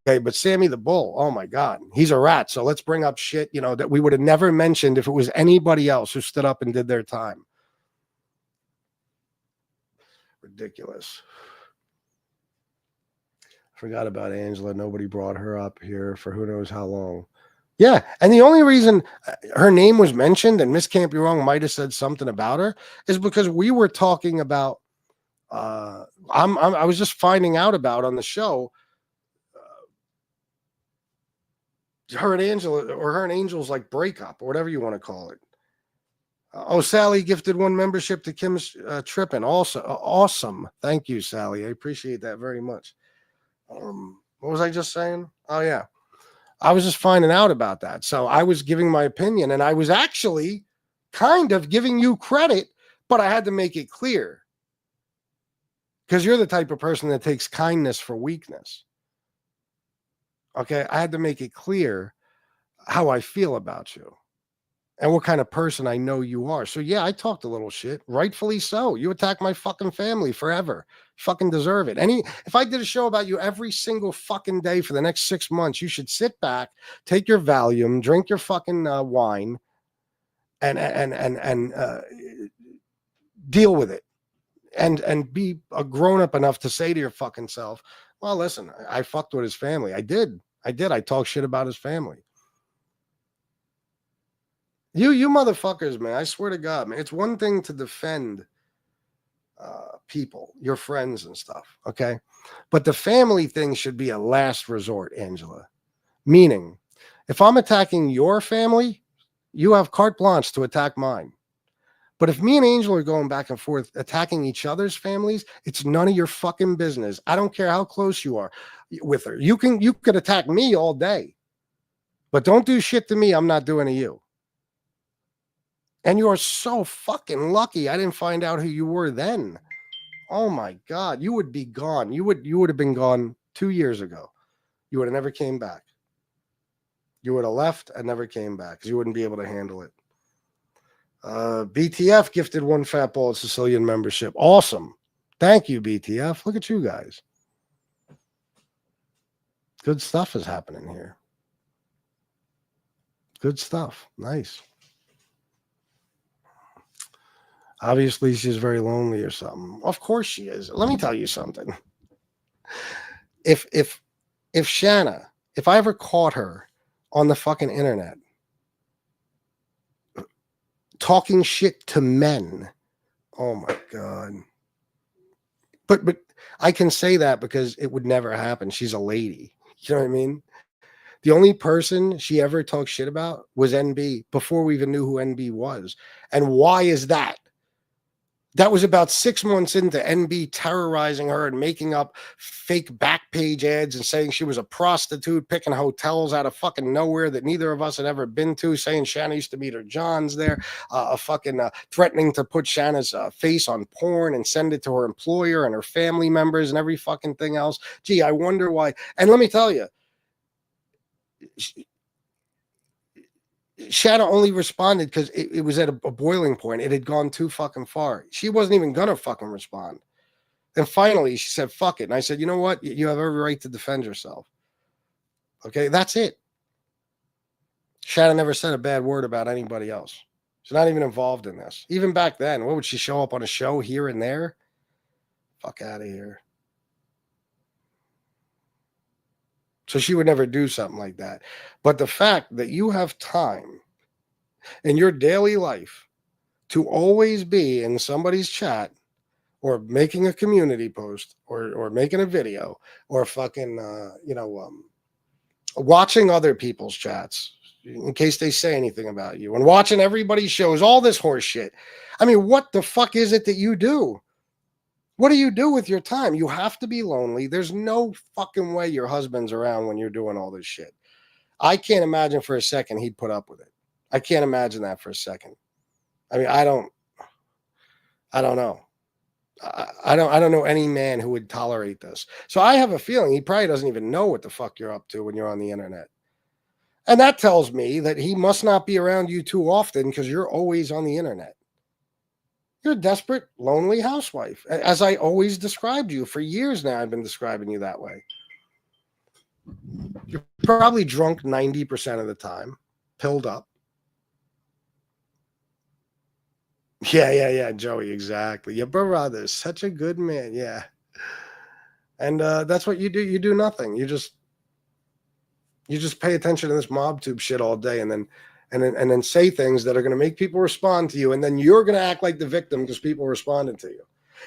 Okay, but Sammy the Bull, oh my God, he's a rat. So let's bring up shit, you know, that we would have never mentioned if it was anybody else who stood up and did their time. Ridiculous. Forgot about Angela. Nobody brought her up here for who knows how long. Yeah, and the only reason her name was mentioned, and Miss Can't Be Wrong might have said something about her, is because we were talking about. I was just finding out about on the show. Her and Angela, or her and Angel's like breakup, or whatever you want to call it. Sally gifted 1 membership to Kim's Trippin'. Also, awesome. Thank you, Sally. I appreciate that very much. What was I just saying? Oh, yeah. I was just finding out about that. So I was giving my opinion, and I was actually kind of giving you credit, but I had to make it clear. Because you're the type of person that takes kindness for weakness. Okay, I had to make it clear how I feel about you and what kind of person I know you are. So yeah, I talked a little shit, rightfully so. You attack my fucking family forever. Fucking deserve it. If I did a show about you every single fucking day for the next 6 months, you should sit back, take your Valium, drink your fucking wine, and deal with it. And be a grown up enough to say to your fucking self, Well, listen, I fucked with his family. I did. I talked shit about his family. You motherfuckers, man. I swear to God, man. It's one thing to defend people, your friends and stuff, okay? But the family thing should be a last resort, Angela. Meaning, if I'm attacking your family, you have carte blanche to attack mine. But if me and Angel are going back and forth attacking each other's families, it's none of your fucking business. I don't care how close you are with her. You could attack me all day, but don't do shit to me I'm not doing to you. And you are so fucking lucky I didn't find out who you were then. Oh my God, you would be gone. You would have been gone 2 years ago. You would have never came back. You would have left and never came back because you wouldn't be able to handle it. BTF gifted 1 Fat Bald-Sicilian membership. Awesome. Thank you, BTF. Look at you guys. Good stuff is happening here. Good stuff. Nice. Obviously, she's very lonely or something. Of course she is. Let me tell you something. If Shanna, if I ever caught her on the fucking internet talking shit to men, oh my God. But I can say that because it would never happen. She's a lady. You know what I mean? The only person she ever talked shit about was NB before we even knew who NB was. And why is that? That was about 6 months into NB terrorizing her and making up fake back page ads and saying she was a prostitute, picking hotels out of fucking nowhere that neither of us had ever been to, saying Shanna used to meet her Johns there, threatening to put Shanna's face on porn and send it to her employer and her family members and every fucking thing else. Gee, I wonder why. And let me tell you, Shanna only responded because it was at a boiling point. It had gone too fucking far. She wasn't even gonna fucking respond. And finally, she said, fuck it. And I said, you know what? You have every right to defend yourself. Okay, that's it. Shanna never said a bad word about anybody else. She's not even involved in this. Even back then, what would she show up on a show here and there? Fuck out of here. So she would never do something like that. But the fact that you have time in your daily life to always be in somebody's chat or making a community post or making a video or fucking, watching other people's chats in case they say anything about you and watching everybody's shows, all this horse shit. I mean, what the fuck is it that you do? What do you do with your time? You have to be lonely. There's no fucking way your husband's around when you're doing all this shit. I can't imagine for a second he'd put up with it. I can't imagine that for a second. I mean, I don't know. I don't know any man who would tolerate this. So I have a feeling he probably doesn't even know what the fuck you're up to when you're on the internet. And that tells me that he must not be around you too often because you're always on the internet. You're a desperate, lonely housewife, as I always described you. For years now, I've been describing you that way. You're probably drunk 90% of the time, pilled up. Yeah, Joey, exactly. Your brother's such a good man, yeah. And that's what you do. You do nothing. You just pay attention to this mob tube shit all day, and then say things that are going to make people respond to you, and then you're going to act like the victim because people responded to you.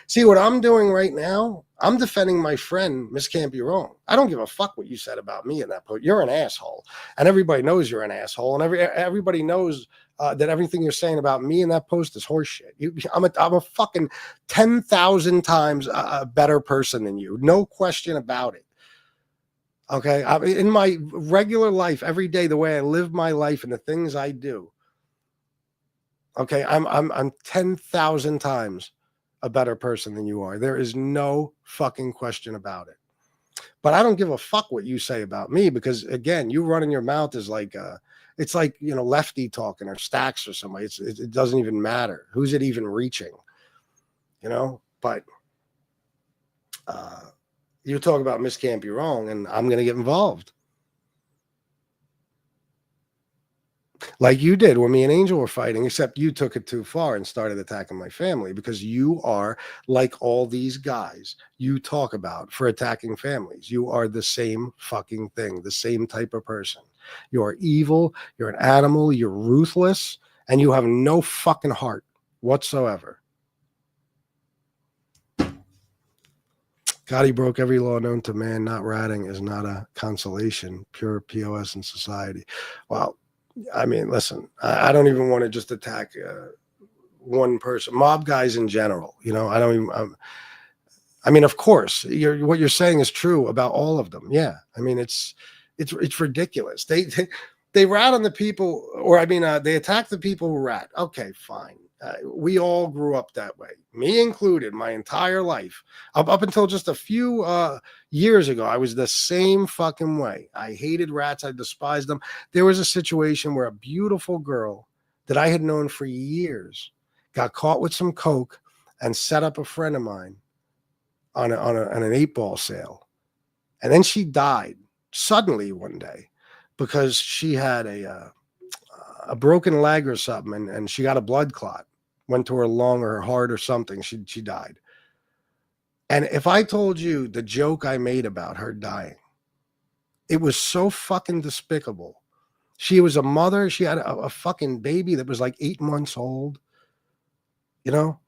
See, what I'm doing right now, I'm defending my friend, Miss Can't Be Wrong. I don't give a fuck what you said about me in that post. You're an asshole, and everybody knows you're an asshole, and everybody knows that everything you're saying about me in that post is horseshit. I'm a fucking 10,000 times a better person than you. No question about it. Okay, in my regular life, every day, the way I live my life and the things I do. Okay, I'm 10,000 times a better person than you are. There is no fucking question about it. But I don't give a fuck what you say about me because, again, you running your mouth is like, it's like, Lefty talking or Stacks or somebody. It doesn't even matter. Who's it even reaching? But you talk about Miss Can't Be Wrong, and I'm going to get involved. like you did when me and Angel were fighting, except you took it too far and started attacking my family, because you are like all these guys you talk about for attacking families. You are the same fucking thing, the same type of person. You are evil, you're an animal, you're ruthless, and you have no fucking heart whatsoever. God, he broke every law known to man. Not ratting is not a consolation. Pure POS in society. Well, I mean, listen, I don't even want to just attack one person. Mob guys in general, you know, I don't even. I mean, of course, what you're saying is true about all of them. Yeah, I mean, it's ridiculous. They rat on the people, or I mean, they attack the people who rat. Okay, fine. We all grew up that way, me included, my entire life. Up until just a few years ago, I was the same fucking way. I hated rats. I despised them. There was a situation where a beautiful girl that I had known for years got caught with some coke and set up a friend of mine on an 8-ball sale. And then she died suddenly one day because she had a broken leg or something, and she got a blood clot. Went to her lung or her heart or something. She died. And if I told you the joke I made about her dying, it was so fucking despicable. She was a mother. She had a fucking baby that was like 8 months old. You know,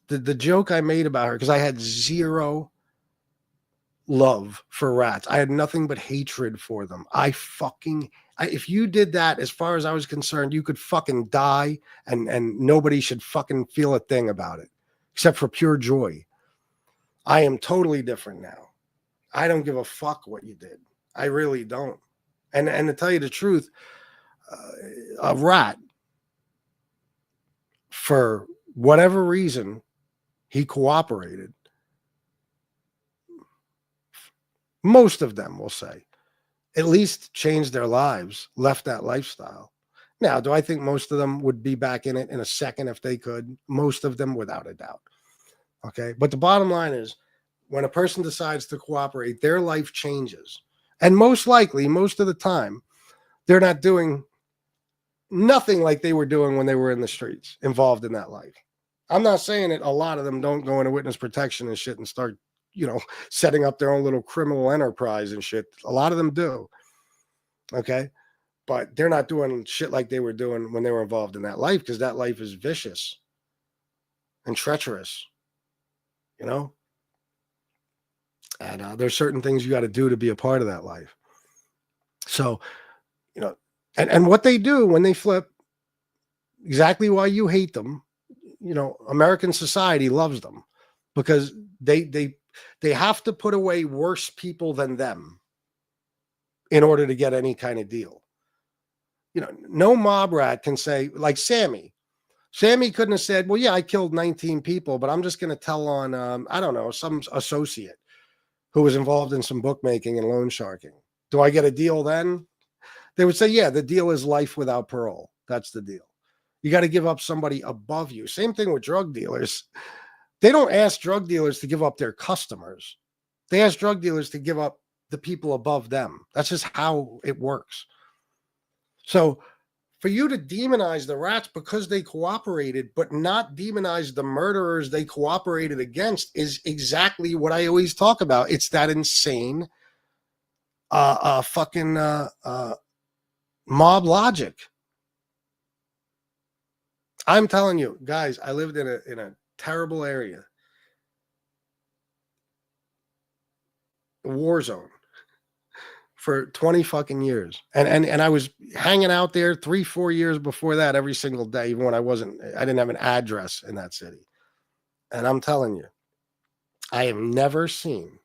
the joke I made about her, because I had zero love for rats. I had nothing but hatred for them. If you did that, as far as I was concerned, you could fucking die and nobody should fucking feel a thing about it, except for pure joy. I am totally different now. I don't give a fuck what you did. I really don't. And to tell you the truth, a rat, for whatever reason, he cooperated. Most of them, will say, at least changed their lives, left that lifestyle. Now, do I think most of them would be back in it in a second if they could? Most of them, without a doubt. Okay. But the bottom line is, when a person decides to cooperate, their life changes. And most likely, most of the time, they're not doing nothing like they were doing when they were in the streets, involved in that life. I'm not saying that a lot of them don't go into witness protection and shit and start, you know, setting up their own little criminal enterprise and shit. A lot of them do. Okay. But they're not doing shit like they were doing when they were involved in that life, because that life is vicious and treacherous, you know? And there's certain things you got to do to be a part of that life. So, you know, and what they do when they flip, exactly why you hate them, you know, American society loves them, because they have to put away worse people than them in order to get any kind of deal. You know, no mob rat can say, like Sammy. Sammy couldn't have said, well, yeah, I killed 19 people, but I'm just going to tell on, I don't know, some associate who was involved in some bookmaking and loan sharking. Do I get a deal then? They would say, yeah, the deal is life without parole. That's the deal. You got to give up somebody above you. Same thing with drug dealers. They don't ask drug dealers to give up their customers. They ask drug dealers to give up the people above them. That's just how it works. So for you to demonize the rats because they cooperated, but not demonize the murderers they cooperated against, is exactly what I always talk about. It's that insane fucking mob logic. I'm telling you, guys, I lived in a terrible area. A war zone for 20 fucking years. And I was hanging out there 3-4 years before that every single day, even when I didn't have an address in that city. And I'm telling you, I have never seen,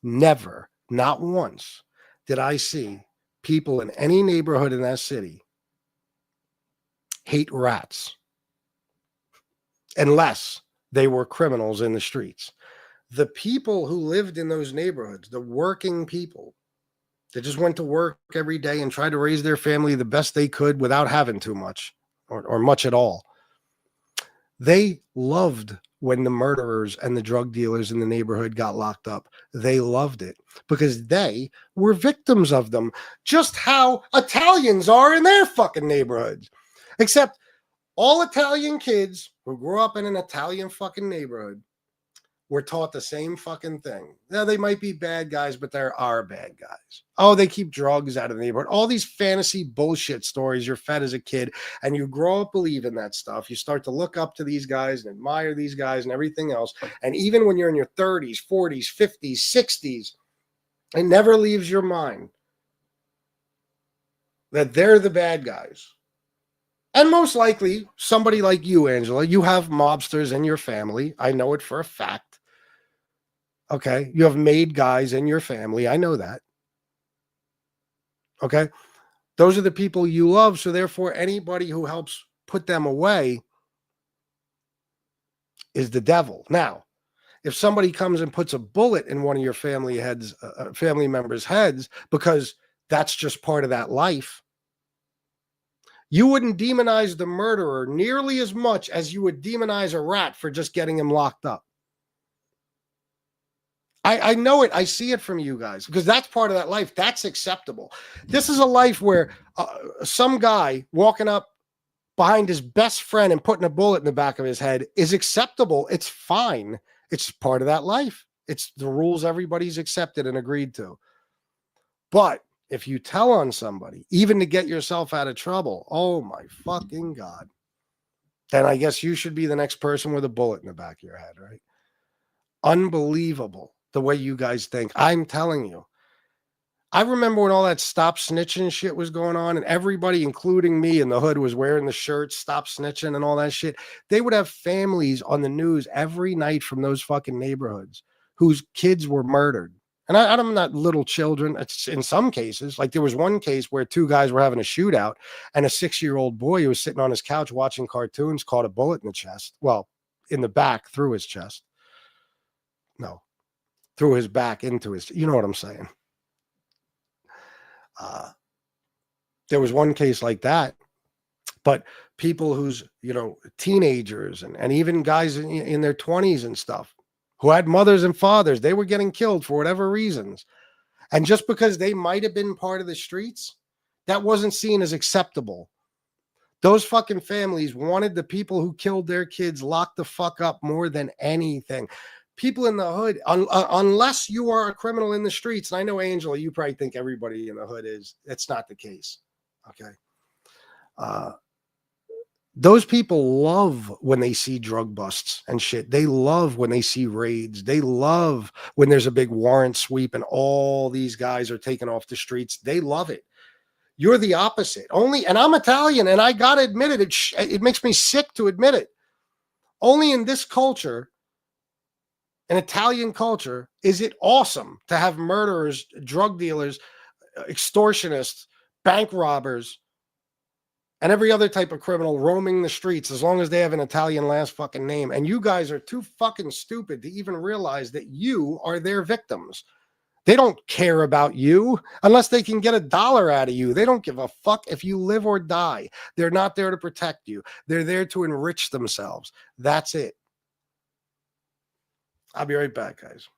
never, not once did I see people in any neighborhood in that city hate rats unless they were criminals in the streets. The people who lived in those neighborhoods, the working people that just went to work every day and tried to raise their family the best they could without having too much or much at all, they loved when the murderers and the drug dealers in the neighborhood got locked up. They loved it because they were victims of them, just how Italians are in their fucking neighborhoods. Except all Italian kids who grew up in an Italian fucking neighborhood were taught the same fucking thing. Now, they might be bad guys, but there are bad guys. Oh, they keep drugs out of the neighborhood. All these fantasy bullshit stories you're fed as a kid, and you grow up believing that stuff. You start to look up to these guys and admire these guys and everything else. And even when you're in your 30s, 40s, 50s, 60s, it never leaves your mind that they're the bad guys. And most likely, somebody like you, Angela, you have mobsters in your family. I know it for a fact. Okay, you have made guys in your family. I know that. Okay, those are the people you love. So therefore, anybody who helps put them away is the devil. Now, if somebody comes and puts a bullet in one of your family members' heads, because that's just part of that life, you wouldn't demonize the murderer nearly as much as you would demonize a rat for just getting him locked up. I know it. I see it from you guys because that's part of that life. That's acceptable. This is a life where some guy walking up behind his best friend and putting a bullet in the back of his head is acceptable. It's fine. It's part of that life. It's the rules everybody's accepted and agreed to. But if you tell on somebody, even to get yourself out of trouble, oh my fucking God, then I guess you should be the next person with a bullet in the back of your head, right? Unbelievable. The way you guys think. I'm telling you. I remember when all that stop snitching shit was going on and everybody, including me in the hood, was wearing the shirts, stop snitching and all that shit. They would have families on the news every night from those fucking neighborhoods whose kids were murdered. And I'm not little children. It's in some cases, like there was one case where two guys were having a shootout and a 6-year-old boy who was sitting on his couch watching cartoons caught a bullet in the chest. Well, in the back through his chest. No. Through his back into his, you know what I'm saying? There was one case like that, but people who's, teenagers and even guys in their 20s and stuff who had mothers and fathers, they were getting killed for whatever reasons. And just because they might have been part of the streets, that wasn't seen as acceptable. Those fucking families wanted the people who killed their kids locked the fuck up more than anything. People in the hood, unless you are a criminal in the streets, and I know, Angela, you probably think everybody in the hood is. That's not the case. Okay. Those people love when they see drug busts and shit. They love when they see raids. They love when there's a big warrant sweep and all these guys are taken off the streets. They love it. You're the opposite. And I'm Italian, and I gotta admit it. It makes me sick to admit it. Only in this culture, in Italian culture, is it awesome to have murderers, drug dealers, extortionists, bank robbers, and every other type of criminal roaming the streets as long as they have an Italian last fucking name. And you guys are too fucking stupid to even realize that you are their victims. They don't care about you unless they can get $1 out of you. They don't give a fuck if you live or die. They're not there to protect you. They're there to enrich themselves. That's it. I'll be right back, guys.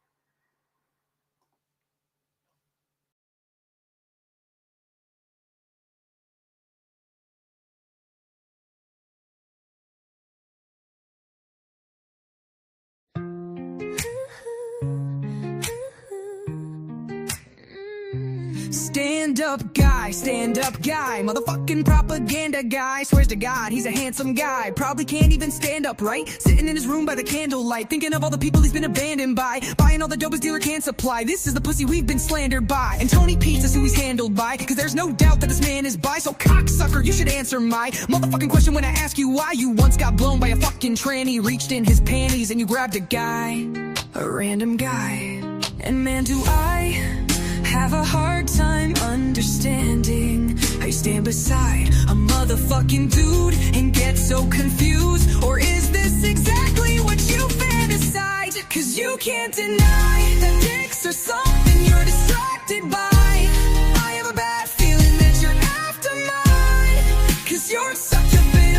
Stand up guy, motherfucking propaganda guy. Swears to God, he's a handsome guy. Probably can't even stand up, right? Sitting in his room by the candlelight, thinking of all the people he's been abandoned by, buying all the dope his dealer can't supply. This is the pussy we've been slandered by. And Tony Pete's is who he's handled by, cause there's no doubt that this man is bi. So cocksucker, you should answer my motherfucking question when I ask you why you once got blown by a fucking tranny, reached in his panties and you grabbed a guy, a random guy. And man, do I have a hard time understanding how you stand beside a motherfucking dude and get so confused. Or is this exactly what you fantasize? Cause you can't deny that dicks are something you're distracted by. I have a bad feeling that you're after mine, cause you're such a bit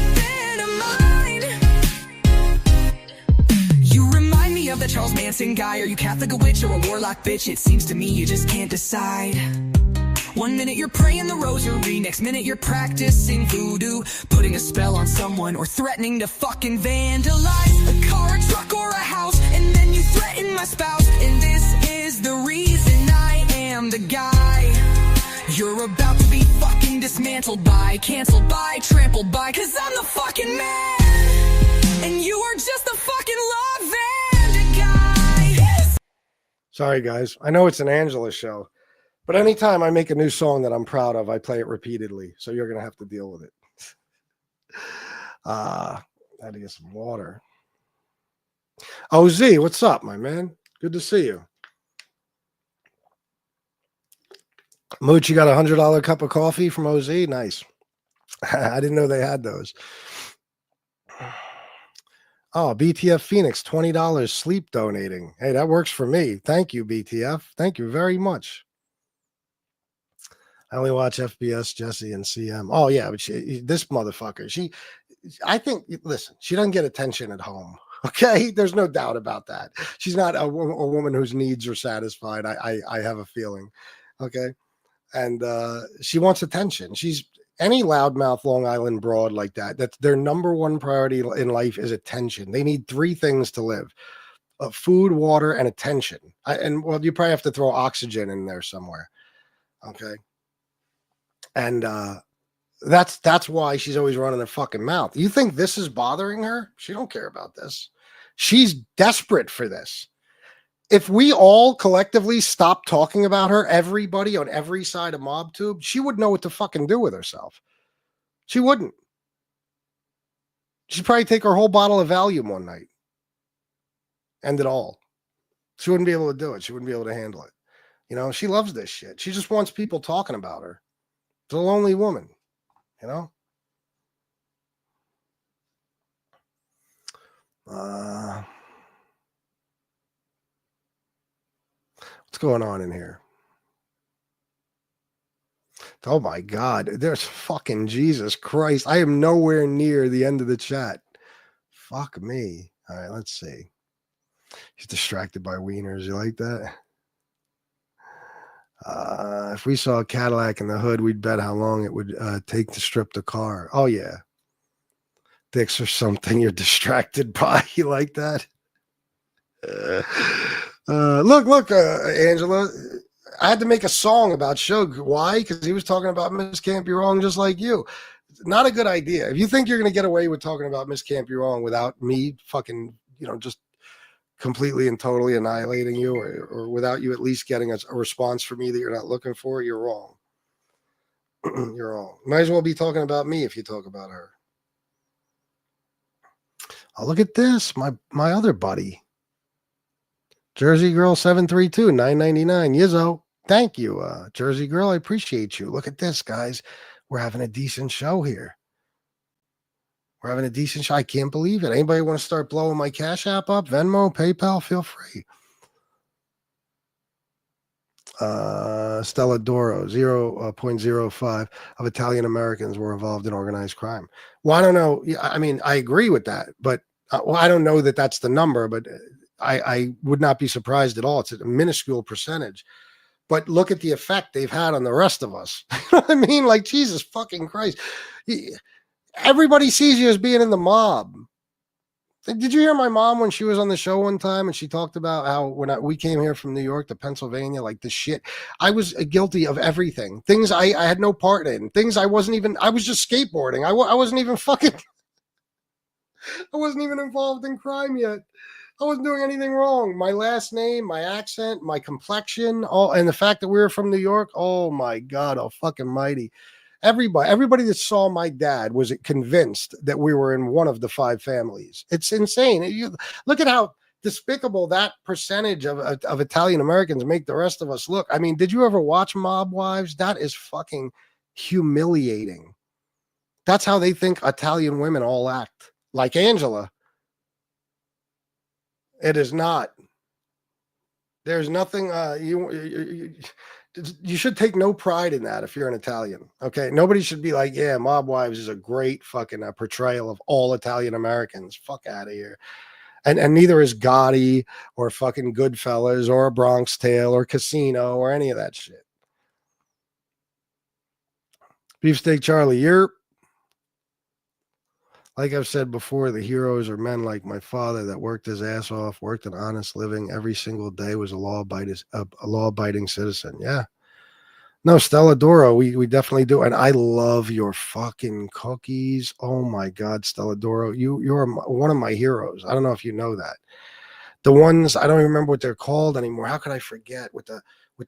of mine. love that Charles Manson guy? Are you Catholic, a witch, or a warlock bitch? It seems to me you just can't decide. One minute you're praying the rosary, next minute you're practicing voodoo, putting a spell on someone or threatening to fucking vandalize a car, a truck, or a house, and then you threaten my spouse. And this is the reason I am the guy you're about to be fucking dismantled by, canceled by, trampled by, 'cause I'm the fucking man, and you are just a fucking love and guy. Sorry, guys. I know it's an Angela show, but anytime I make a new song that I'm proud of, I play it repeatedly. So you're going to have to deal with it. I had to get some water. OZ, what's up, my man? Good to see you. Mooch, you got a $100 cup of coffee from OZ? Nice. I didn't know they had those. Oh, BTF Phoenix, $20 sleep donating. Hey, that works for me. Thank you, BTF. Thank you very much. I only watch FBS, Jesse, and CM. Oh, yeah, but this motherfucker, I think, listen, she doesn't get attention at home. Okay? There's no doubt about that. She's not a woman whose needs are satisfied. I have a feeling. Okay? And she wants attention. She's any loudmouth Long Island broad like that. That's their number one priority in life is attention. They need three things to live: food, water, and attention. And you probably have to throw oxygen in there somewhere. Okay. And that's why she's always running her fucking mouth. You think this is bothering her? She don't care about this. She's desperate for this. If we all collectively stop talking about her, everybody on every side of MobTube, she wouldn't know what to fucking do with herself. She wouldn't. She'd probably take her whole bottle of Valium one night. End it all. She wouldn't be able to do it. She wouldn't be able to handle it. You know, she loves this shit. She just wants people talking about her. It's a lonely woman, you know? What's going on in here? Oh my God, there's fucking Jesus Christ. I am nowhere near the end of the chat. Fuck me. All right, let's see. He's distracted by wieners. You like that? If we saw a Cadillac in the hood, we'd bet how long it would take to strip the car. Oh, yeah. Dicks or something you're distracted by. You like that? Look, Angela. I had to make a song about Suge. Why? Because he was talking about Miss Can't Be Wrong just like you. Not a good idea. If you think you're going to get away with talking about Miss Can't Be Wrong without me fucking, just completely and totally annihilating you, or without you at least getting a response from me that you're not looking for, you're wrong. You're wrong. Might as well be talking about me if you talk about her. Oh, look at this. My other buddy. Jersey Girl 732, $9.99. Yizzo. Thank you, Jersey Girl. I appreciate you. Look at this, guys. We're having a decent show here. We're having a decent show. I can't believe it. Anybody want to start blowing my Cash App up? Venmo, PayPal, feel free. Stella Doro, 0.05 of Italian Americans were involved in organized crime. Well, I don't know. I mean, I agree with that, but I don't know that that's the number, but I would not be surprised at all. It's a minuscule percentage. But look at the effect they've had on the rest of us. You know what I mean? Like, Jesus fucking Christ. Everybody sees you as being in the mob. Did you hear my mom when she was on the show one time and she talked about how when we came here from New York to Pennsylvania, like the shit, I was guilty of everything. Things I had no part in. Things I was just skateboarding. I wasn't even fucking, I wasn't even involved in crime yet. I wasn't doing anything wrong. My last name, my accent, my complexion, and the fact that we were from New York. Oh my God, oh fucking mighty. Everybody that saw my dad was convinced that we were in one of the 5 families. It's insane. You look at how despicable that percentage of Italian Americans make the rest of us look. I mean, did you ever watch Mob Wives? That is fucking humiliating. That's how they think Italian women all act. Like Angela. It is not. There's nothing you should take no pride in that if you're an Italian. Okay. Nobody should be like, yeah, Mob Wives is a great fucking portrayal of all Italian Americans. Fuck out of here. And neither is Gotti or fucking Goodfellas or a Bronx Tale or Casino or any of that shit. Beefsteak Charlie, you're, like I've said before, the heroes are men like my father that worked his ass off, worked an honest living every single day, was a law-abiding citizen. Yeah. No, Stella Doro, we definitely do. And I love your fucking cookies. Oh my God, Stella Doro, you're one of my heroes. I don't know if you know that. The ones, I don't even remember what they're called anymore. How could I forget, with the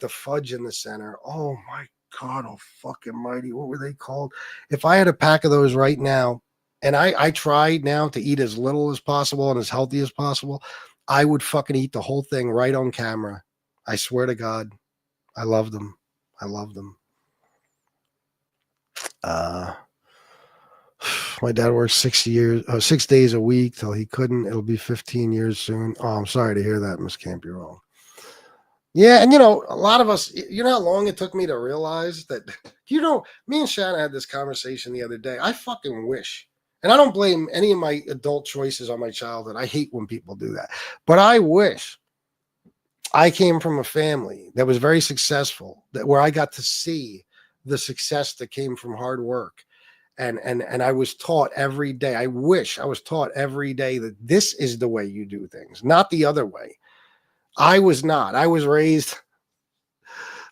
fudge in the center? Oh my God, oh fucking mighty. What were they called? If I had a pack of those right now, and I try now to eat as little as possible and as healthy as possible, I would fucking eat the whole thing right on camera. I swear to God, I love them. I love them. My dad works 6 days a week till he couldn't. It'll be 15 years soon. Oh, I'm sorry to hear that, Miss Camp. You're wrong. Yeah, and a lot of us, you know how long it took me to realize that, me and Shanna had this conversation the other day. I fucking wish, and I don't blame any of my adult choices on my childhood. I hate when people do that. But I wish I came from a family that was very successful, where I got to see the success that came from hard work. And I was taught every day. I wish I was taught every day that this is the way you do things, not the other way. I was not. I was raised.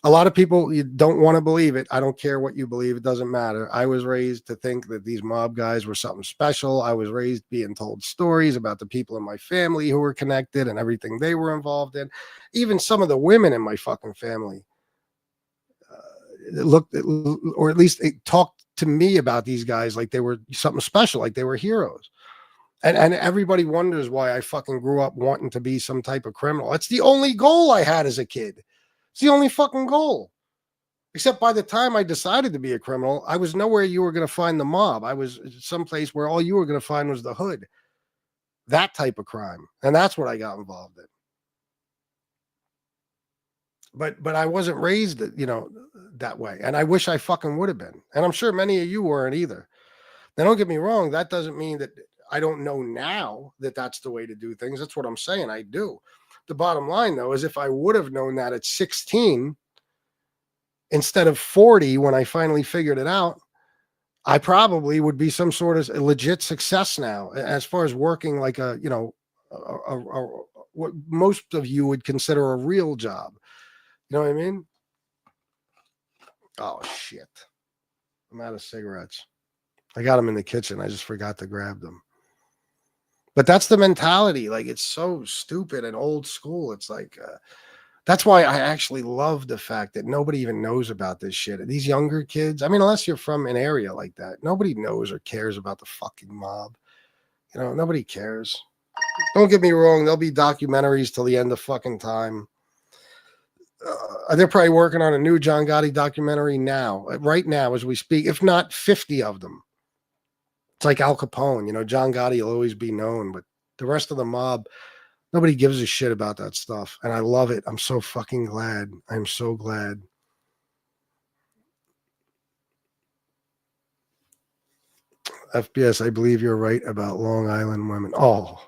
A lot of people, you don't want to believe it. I don't care what you believe. It doesn't matter. I was raised to think that these mob guys were something special. I was raised being told stories about the people in my family who were connected and everything they were involved in. Even some of the women in my fucking family looked, or at least it talked to me about these guys like they were something special, like they were heroes. And everybody wonders why I fucking grew up wanting to be some type of criminal. That's the only goal I had as a kid. It's the only fucking goal. Except by the time I decided to be a criminal, I was nowhere you were going to find the mob. I was someplace where all you were going to find was the hood. That type of crime. And that's what I got involved in. But I wasn't raised, that way. And I wish I fucking would have been. And I'm sure many of you weren't either. Now, don't get me wrong. That doesn't mean that I don't know now that that's the way to do things. That's what I'm saying. I do. The bottom line, though, is if I would have known that at 16 instead of 40 when I finally figured it out, I probably would be some sort of legit success now as far as working like what most of you would consider a real job. You know what I mean? Oh, shit. I'm out of cigarettes. I got them in the kitchen. I just forgot to grab them. But that's the mentality. Like, it's so stupid and old school. It's like, that's why I actually love the fact that nobody even knows about this shit. These younger kids, I mean, unless you're from an area like that, nobody knows or cares about the fucking mob. Nobody cares. Don't get me wrong. There'll be documentaries till the end of fucking time. They're probably working on a new John Gotti documentary now, right now as we speak, if not 50 of them. It's like Al Capone, John Gotti will always be known, but the rest of the mob, nobody gives a shit about that stuff. And I love it. I'm so fucking glad. I'm so glad. FBS, I believe you're right about Long Island women. Oh,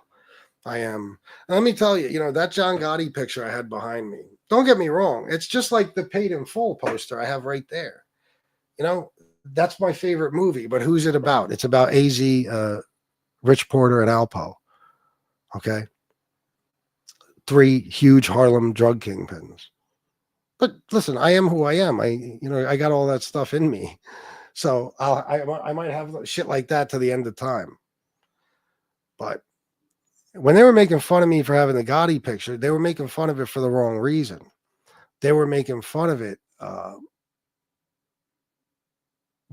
I am. And let me tell you, that John Gotti picture I had behind me, don't get me wrong. It's just like the Paid in Full poster I have right there. That's my favorite movie, but who's it about? It's about AZ, Rich Porter, and Alpo. Okay. 3 huge Harlem drug kingpins. But listen, I am who I am. I got all that stuff in me. So I might have shit like that to the end of time. But when they were making fun of me for having the Gotti picture, they were making fun of it for the wrong reason. They were making fun of it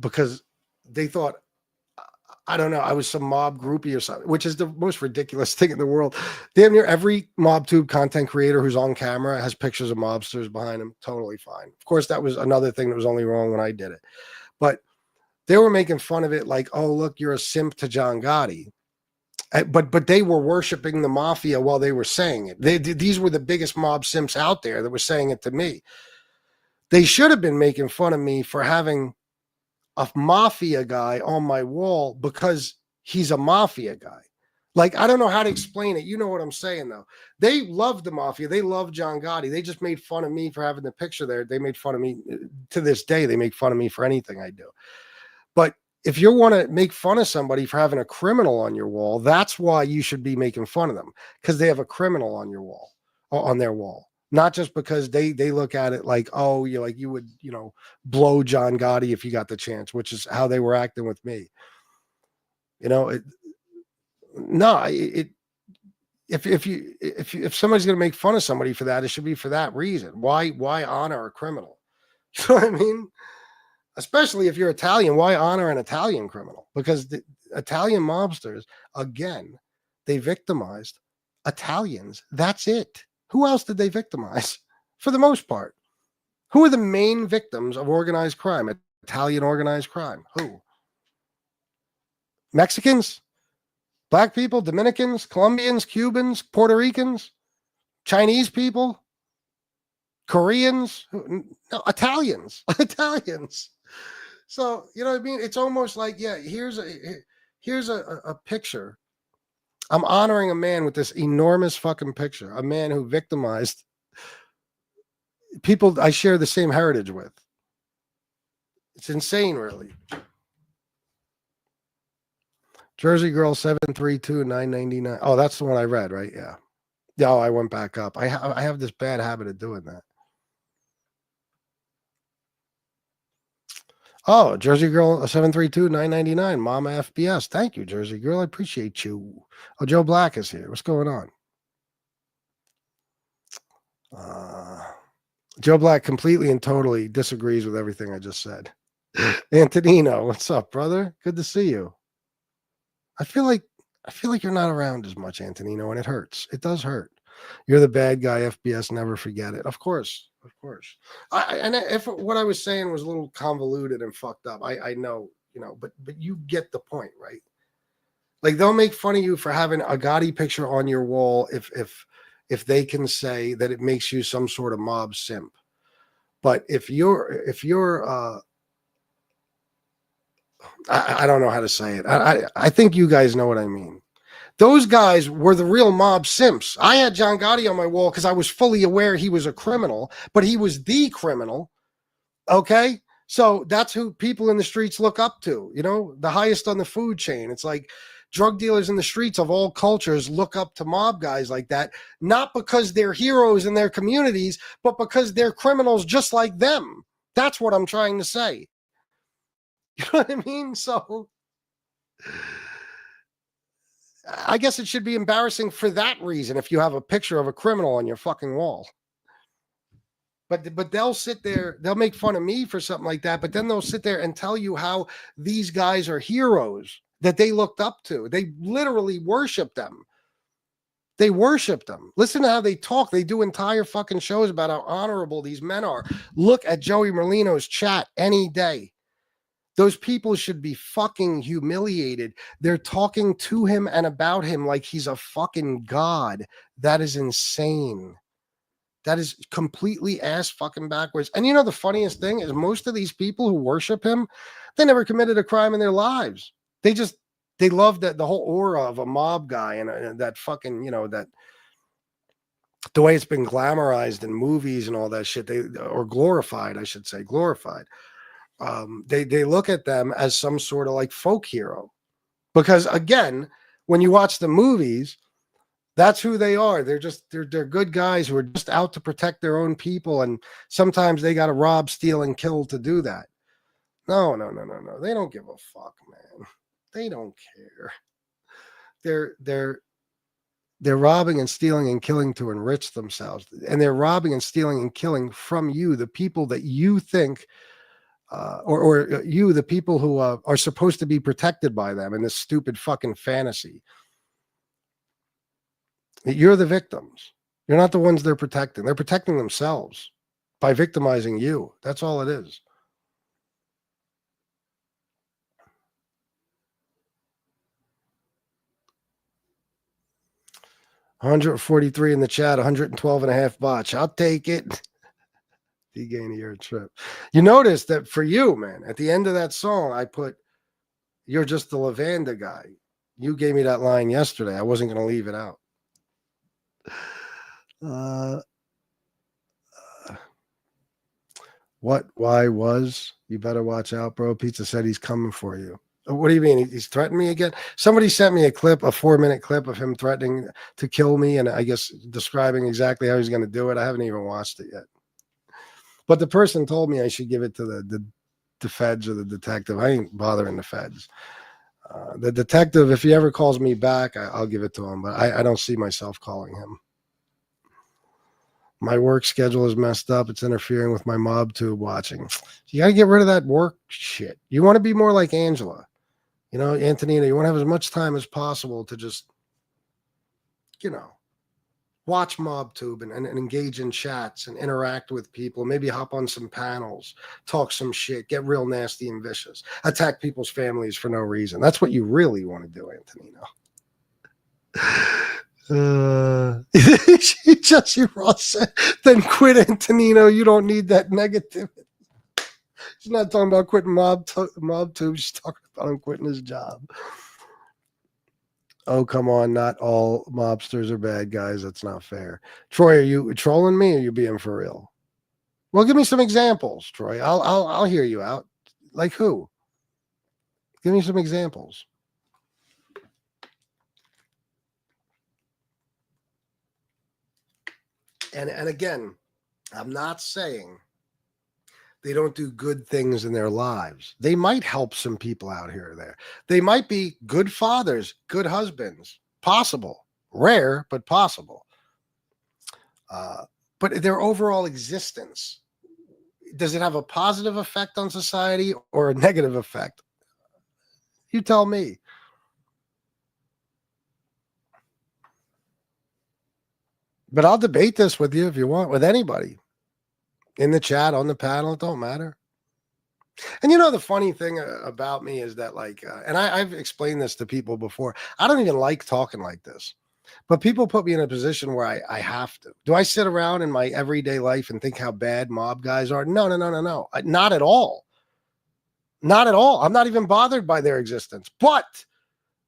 because they thought, I don't know, I was some mob groupie or something, which is the most ridiculous thing in the world. Damn near every MobTube content creator who's on camera has pictures of mobsters behind them. Totally fine. Of course, that was another thing that was only wrong when I did it. But they were making fun of it like, oh, look, you're a simp to John Gotti. But they were worshiping the mafia while they were saying it. These were the biggest mob simps out there that were saying it to me. They should have been making fun of me for having a mafia guy on my wall because he's a mafia guy. Like, I don't know how to explain it. You know what I'm saying, though. They love the mafia. They love John Gotti. They just made fun of me for having the picture there. They made fun of me. To this day, they make fun of me for anything I do. But if you want to make fun of somebody for having a criminal on your wall, that's why you should be making fun of them, because they have a criminal on your wall, on their wall. Not just because they look at it like, oh, you like you would, blow John Gotti if you got the chance, which is how they were acting with me. If somebody's going to make fun of somebody for that, it should be for that reason. Why honor a criminal? You know what I mean? Especially if you're Italian, why honor an Italian criminal? Because the Italian mobsters, again, they victimized Italians. That's it. Who else did they victimize? For the most part, who are the main victims of organized crime? Italian organized crime. Who? Mexicans? Black people? Dominicans? Colombians? Cubans? Puerto Ricans? Chinese people? Koreans? No, Italians. Italians. So, you know what I mean? It's almost like, yeah, here's a picture. I'm honoring a man with this enormous fucking picture, a man who victimized people I share the same heritage with. It's insane, really. Jersey Girl 732-999. Oh, that's the one I read, right? Yeah. Yeah, I went back up. I have this bad habit of doing that. Oh, Jersey Girl 732-999. Mama FBS. Thank you, Jersey Girl. I appreciate you. Oh, Joe Black is here. What's going on? Joe Black completely and totally disagrees with everything I just said. Antonino, what's up, brother? Good to see you. I feel like you're not around as much, Antonino, and it hurts. It does hurt. You're the bad guy, FBS. Never forget it. Of course. And if what I was saying was a little convoluted and fucked up, I know, but you get the point, right? Like, they'll make fun of you for having a Gotti picture on your wall if they can say that it makes you some sort of mob simp. But if you're I don't know how to say it. I think you guys know what I mean. Those guys were the real mob simps. I had John Gotti on my wall because I was fully aware he was a criminal, but he was the criminal. Okay? So that's who people in the streets look up to, the highest on the food chain. It's like drug dealers in the streets of all cultures look up to mob guys like that, not because they're heroes in their communities, but because they're criminals just like them. That's what I'm trying to say. You know what I mean? So I guess it should be embarrassing for that reason if you have a picture of a criminal on your fucking wall. But they'll sit there, they'll make fun of me for something like that, but then they'll sit there and tell you how these guys are heroes that they looked up to. They literally worship them. They worship them. Listen to how they talk. They do entire fucking shows about how honorable these men are. Look at Joey Merlino's chat any day. Those people should be fucking humiliated. They're talking to him and about him like he's a fucking god. That is insane. That is completely ass fucking backwards. And the funniest thing is most of these people who worship him, they never committed a crime in their lives. They love the whole aura of a mob guy and that fucking, that the way it's been glamorized in movies and all that shit, or glorified, I should say, glorified. They look at them as some sort of like folk hero, because again, when you watch the movies, that's who they are. They're good guys who are just out to protect their own people, and sometimes they got to rob, steal, and kill to do that. No. They don't give a fuck, man. They don't care. They're robbing and stealing and killing to enrich themselves, and they're robbing and stealing and killing from you, the people that you think. Or you, the people who are supposed to be protected by them in this stupid fucking fantasy. You're the victims. You're not the ones they're protecting. They're protecting themselves by victimizing you. That's all it is. $143 in the chat, 112.5 bots. I'll take it. Gain a year trip. You notice that for you, man, at the end of that song, I put, "You're just the lavender guy." You gave me that line yesterday. I wasn't going to leave it out. What? Why was? You better watch out, bro. Pizza said he's coming for you. What do you mean? He's threatening me again? Somebody sent me a clip, a 4-minute clip of him threatening to kill me, and I guess describing exactly how he's going to do it. I haven't even watched it yet. But the person told me I should give it to the feds or the detective. I ain't bothering the feds. The detective, if he ever calls me back, I'll give it to him. But I don't see myself calling him. My work schedule is messed up. It's interfering with my mob tube watching. You got to get rid of that work shit. You want to be more like Angela. You know, Antonina, you want to have as much time as possible to just, you know, watch MobTube and engage in chats and interact with people, maybe hop on some panels, talk some shit, get real nasty and vicious, attack people's families for no reason. That's what you really want to do, Antonino. Jesse Ross said, then quit, Antonino. You don't need that negativity. She's not talking about quitting MobTube. She's talking about him quitting his job. Oh, come on. Not all mobsters are bad guys. That's not fair. Troy, are you trolling me or are you being for real? Well, give me some examples, Troy. I'll hear you out. Like who? Give me some examples. And again, I'm not saying they don't do good things in their lives. They might help some people out here or there. They might be good fathers, good husbands. Possible. Rare, but possible. But their overall existence, does it have a positive effect on society or a negative effect? You tell me. But I'll debate this with you if you want, with anybody. In the chat, on the panel, it don't matter. And you know, the funny thing about me is that, like, and I've explained this to people before, I don't even like talking like this. But people put me in a position where I have to. Do I sit around in my everyday life and think how bad mob guys are? No. Not at all. Not at all. I'm not even bothered by their existence. But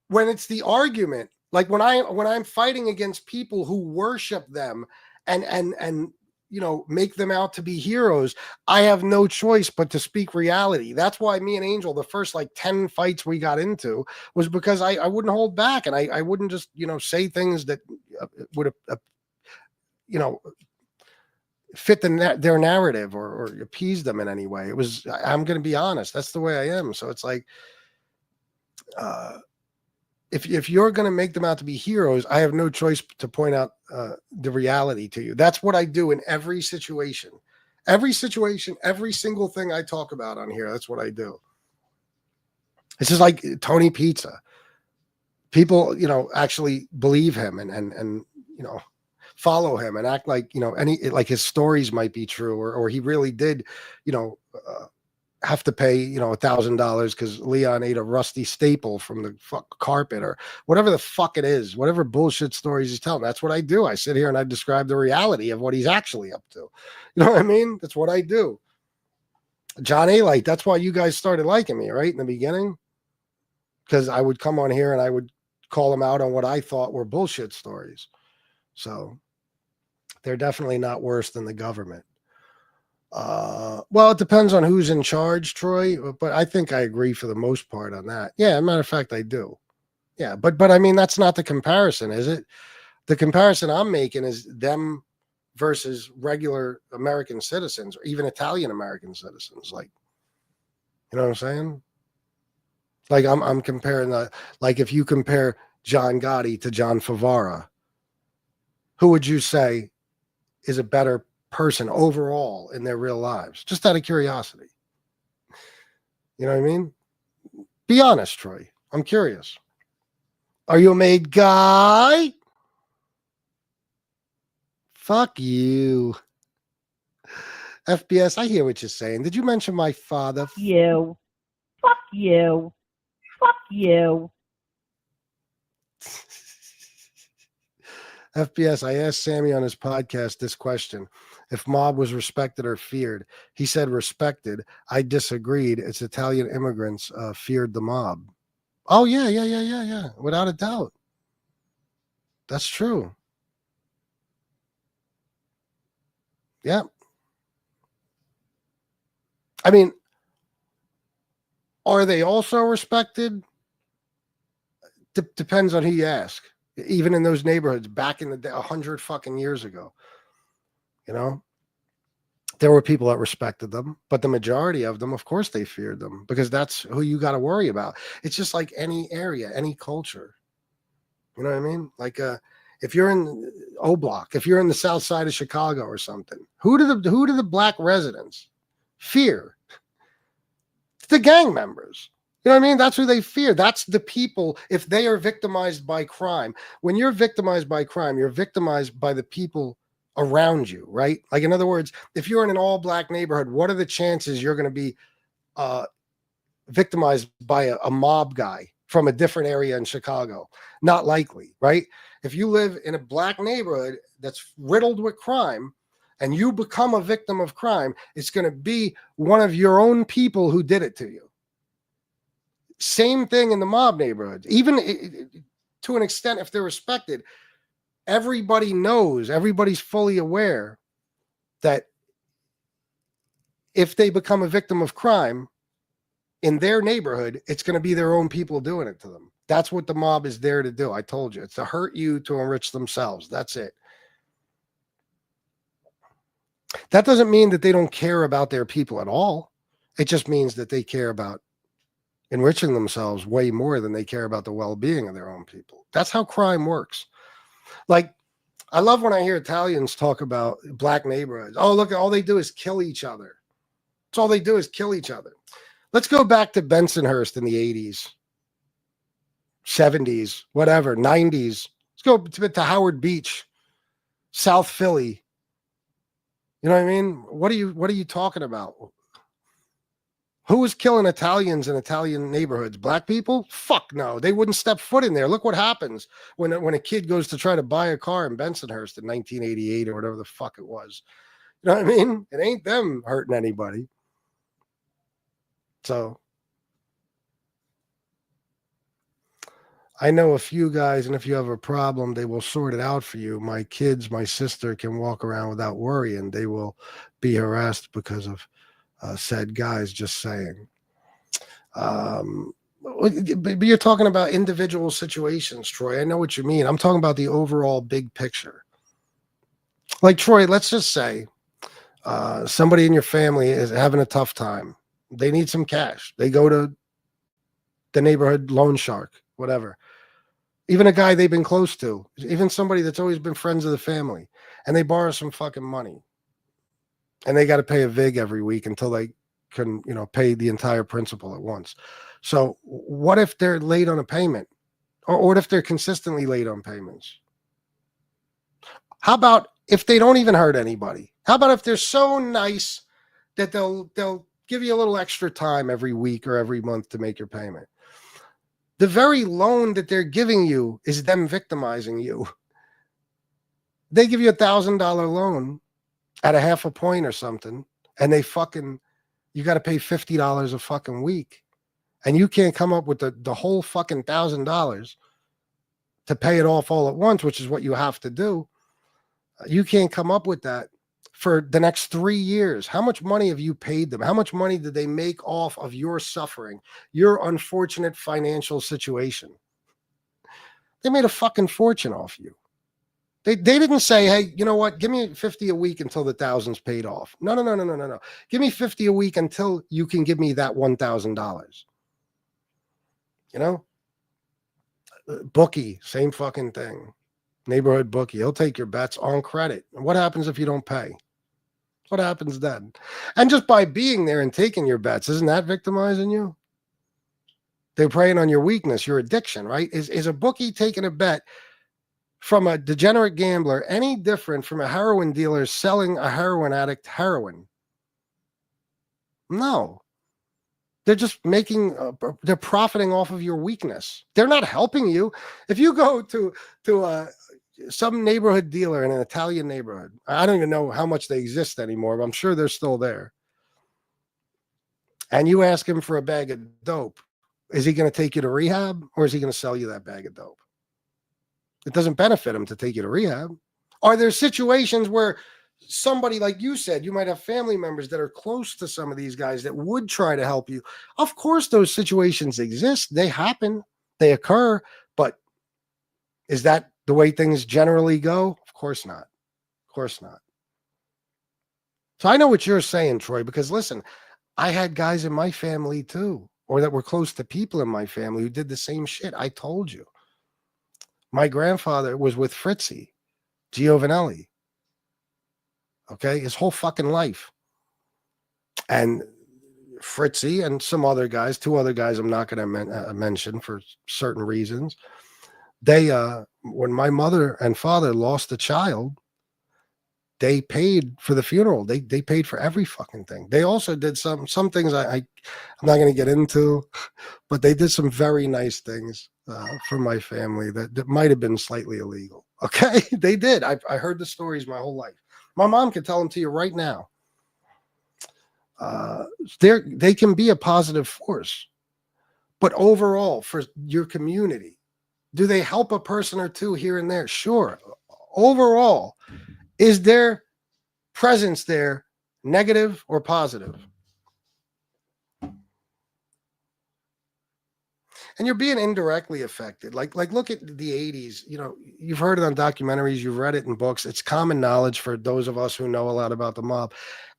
when it's the argument, like when I'm fighting against people who worship them and you know, make them out to be heroes, I have no choice but to speak reality. That's why me and Angel, the first like 10 fights we got into was because I wouldn't hold back, and I wouldn't just, you know, say things that would, you know, fit their narrative or appease them in any way. It was, I'm going to be honest. That's the way I am. So it's like, if you're going to make them out to be heroes, I have no choice to point out the reality to you. That's what I do in every situation. Every situation, every single thing I talk about on here, that's what I do. It's just like Tony Pizza. People, you know, actually believe him and you know, follow him and act like, you know, like his stories might be true, or he really did, you know, have to pay, you know, $1,000 because Leon ate a rusty staple from the carpet or whatever the fuck it is, whatever bullshit stories he's telling. That's what I do. I sit here and I describe the reality of what he's actually up to. You know what I mean? That's what I do. John A. Light, that's why you guys started liking me, right? In the beginning, because I would come on here and I would call them out on what I thought were bullshit stories. So they're definitely not worse than the government. Well, it depends on who's in charge, Troy, but I think I agree for the most part on that. Yeah, as a matter of fact, I do. Yeah, but I mean, that's not the comparison, is it? The comparison I'm making is them versus regular American citizens or even Italian American citizens. Like, you know what I'm saying? Like I'm comparing like if you compare John Gotti to John Favara, who would you say is a better person overall in their real lives? Just out of curiosity. You know what I mean? Be honest, Troy. I'm curious. Are you a made guy? Fuck you. FBS, I hear what you're saying. Did you mention my father? Fuck you. Fuck you. Fuck you. FBS, I asked Sammy on his podcast this question. If mob was respected or feared, he said respected. I disagreed. It's Italian immigrants feared the mob. Oh, yeah. Without a doubt. That's true. Yeah. I mean, are they also respected? Depends on who you ask. Even in those neighborhoods back in the day, 100 fucking years ago, you know, there were people that respected them, but the majority of them, of course, they feared them because that's who you got to worry about. It's just like any area, any culture. You know what I mean? Like, if you're in O Block, if you're in the South Side of Chicago or something, who do the black residents fear? The gang members. You know what I mean? That's who they fear. That's the people. If they are victimized by crime, when you're victimized by crime, you're victimized by the people around you, right? Like, in other words, if you're in an all black neighborhood, what are the chances you're going to be victimized by a mob guy from a different area in Chicago? Not likely, right? If you live in a black neighborhood that's riddled with crime and you become a victim of crime, it's going to be one of your own people who did it to you. Same thing in the mob neighborhood. Even to an extent, if they're respected, everybody knows, everybody's fully aware that if they become a victim of crime in their neighborhood, it's going to be their own people doing it to them. That's what the mob is there to do. I told you, it's to hurt you, to enrich themselves. That's it. That doesn't mean that they don't care about their people at all. It just means that they care about enriching themselves way more than they care about the well-being of their own people. That's how crime works. Like, I love when I hear Italians talk about black neighborhoods. Oh, look, all they do is kill each other. That's all they do is kill each other. Let's go back to Bensonhurst in the 80s, 70s, whatever, 90s. Let's go to Howard Beach, South Philly. You know what I mean? What are you talking about? Who was killing Italians in Italian neighborhoods? Black people? Fuck no. They wouldn't step foot in there. Look what happens when a kid goes to try to buy a car in Bensonhurst in 1988 or whatever the fuck it was. You know what I mean? It ain't them hurting anybody. So I know a few guys, and if you have a problem, they will sort it out for you. My kids, my sister can walk around without worrying. They will be harassed because of said guys, just saying. But you're talking about individual situations, Troy. I know what you mean. I'm talking about the overall big picture. Like, Troy, let's just say somebody in your family is having a tough time. They need some cash. They go to the neighborhood loan shark, whatever. Even a guy they've been close to, even somebody that's always been friends of the family, and they borrow some fucking money. And they got to pay a VIG every week until they can, pay the entire principal at once. So what if they're late on a payment? Or what if they're consistently late on payments? How about if they don't even hurt anybody? How about if they're so nice that they'll give you a little extra time every week or every month to make your payment? The very loan that they're giving you is them victimizing you. They give you $1,000 loan at a half a point or something, and you got to pay $50 a fucking week, and you can't come up with the whole fucking $1,000 to pay it off all at once, which is what you have to do. You can't come up with that for the next 3 years. How much money have you paid them? How much money did they make off of your suffering, your unfortunate financial situation? They made a fucking fortune off you. They didn't say, hey, you know what? Give me $50 a week until the $1,000's paid off. No. Give me $50 a week until you can give me that $1,000. Bookie, same fucking thing. Neighborhood bookie. He'll take your bets on credit. And what happens if you don't pay? What happens then? And just by being there and taking your bets, isn't that victimizing you? They're preying on your weakness, your addiction, right? Is a bookie taking a bet from a degenerate gambler any different from a heroin dealer selling a heroin addict heroin? No. They're just they're profiting off of your weakness. They're not helping you. If you go to some neighborhood dealer in an Italian neighborhood, I don't even know how much they exist anymore, but I'm sure they're still there, and you ask him for a bag of dope, Is he going to take you to rehab, or is he going to sell you that bag of dope? It doesn't benefit him to take you to rehab. Are there situations where somebody, like you said, you might have family members that are close to some of these guys that would try to help you? Of course, those situations exist. They happen. They occur. But is that the way things generally go? Of course not. Of course not. So I know what you're saying, Troy, because listen, I had guys in my family too, or that were close to people in my family who did the same shit. I told you. My grandfather was with Fritzy Giovanelli. Okay, his whole fucking life. And Fritzy and some other guys, two other guys I'm not going to mention for certain reasons. They, when my mother and father lost a child, they paid for the funeral. They paid for every fucking thing. They also did some things I'm not going to get into, but they did some very nice things for my family that might have been slightly illegal. Okay, they did. I heard the stories my whole life. My mom can tell them to you right now. They can be a positive force, but overall for your community, do they help a person or two here and there? Sure. Overall, is their presence there negative or positive? And you're being indirectly affected. Like look at the 80s. You know, you've heard it on documentaries, you've read it in books. It's common knowledge for those of us who know a lot about the mob.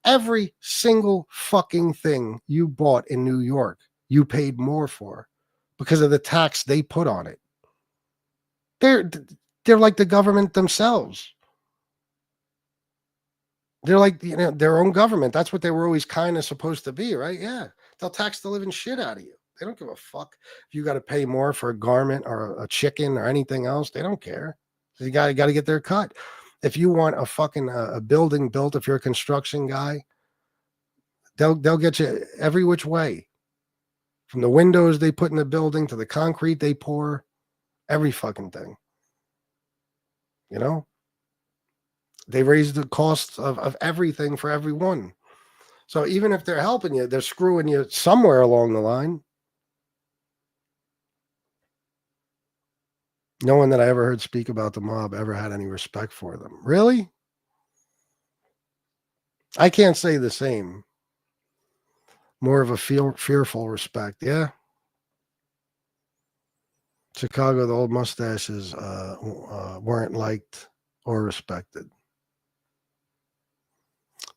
Every single fucking thing you bought in New York, you paid more for because of the tax they put on it. They're like the government themselves. They're like, you know, their own government. That's what they were always kind of supposed to be, right? Yeah. They'll tax the living shit out of you. They don't give a fuck if you got to pay more for a garment or a chicken or anything else. They don't care. You got to get their cut. If you want a fucking a building built, if you're a construction guy, they'll get you every which way. From the windows they put in the building to the concrete they pour, every fucking thing. You know? They raise the cost of everything for everyone. So even if they're helping you, they're screwing you somewhere along the line. No one that I ever heard speak about the mob ever had any respect for them. Really? I can't say the same. More of a fearful respect. Yeah. Chicago, the old mustaches weren't liked or respected.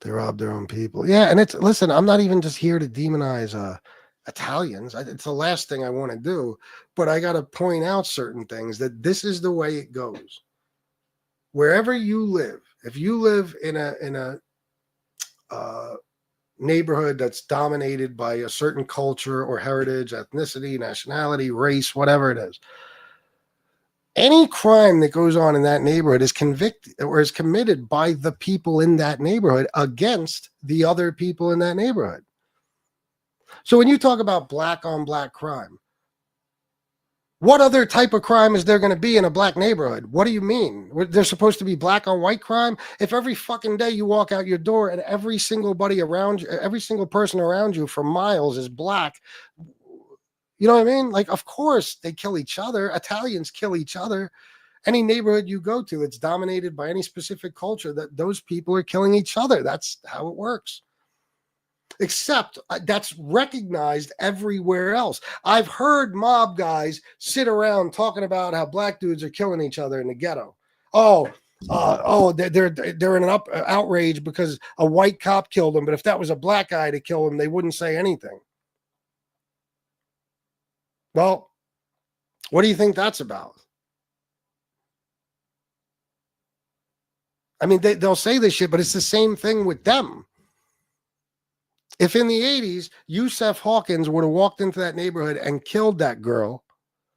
They robbed their own people. Yeah, and listen, I'm not even just here to demonize Italians. It's the last thing I want to do, but I got to point out certain things that this is the way it goes. Wherever you live, if you live in a neighborhood that's dominated by a certain culture or heritage, ethnicity, nationality, race, whatever it is, any crime that goes on in that neighborhood is convicted or is committed by the people in that neighborhood against the other people in that neighborhood. So when you talk about black on black crime, what other type of crime is there going to be in a black neighborhood? What do you mean? There's supposed to be black on white crime? If every fucking day you walk out your door and every single person around you for miles is black, you know what I mean? Like, of course they kill each other. Italians kill each other. Any neighborhood you go to that's dominated by any specific culture, that those people are killing each other. That's how it works. Except that's recognized everywhere else. I've heard mob guys sit around talking about how black dudes are killing each other in the ghetto. They're in an outrage because a white cop killed them. But if that was a black guy to kill him, they wouldn't say anything. Well, what do you think that's about? I mean, they'll say this shit, but it's the same thing with them. If in the 80s, Yusef Hawkins would have walked into that neighborhood and killed that girl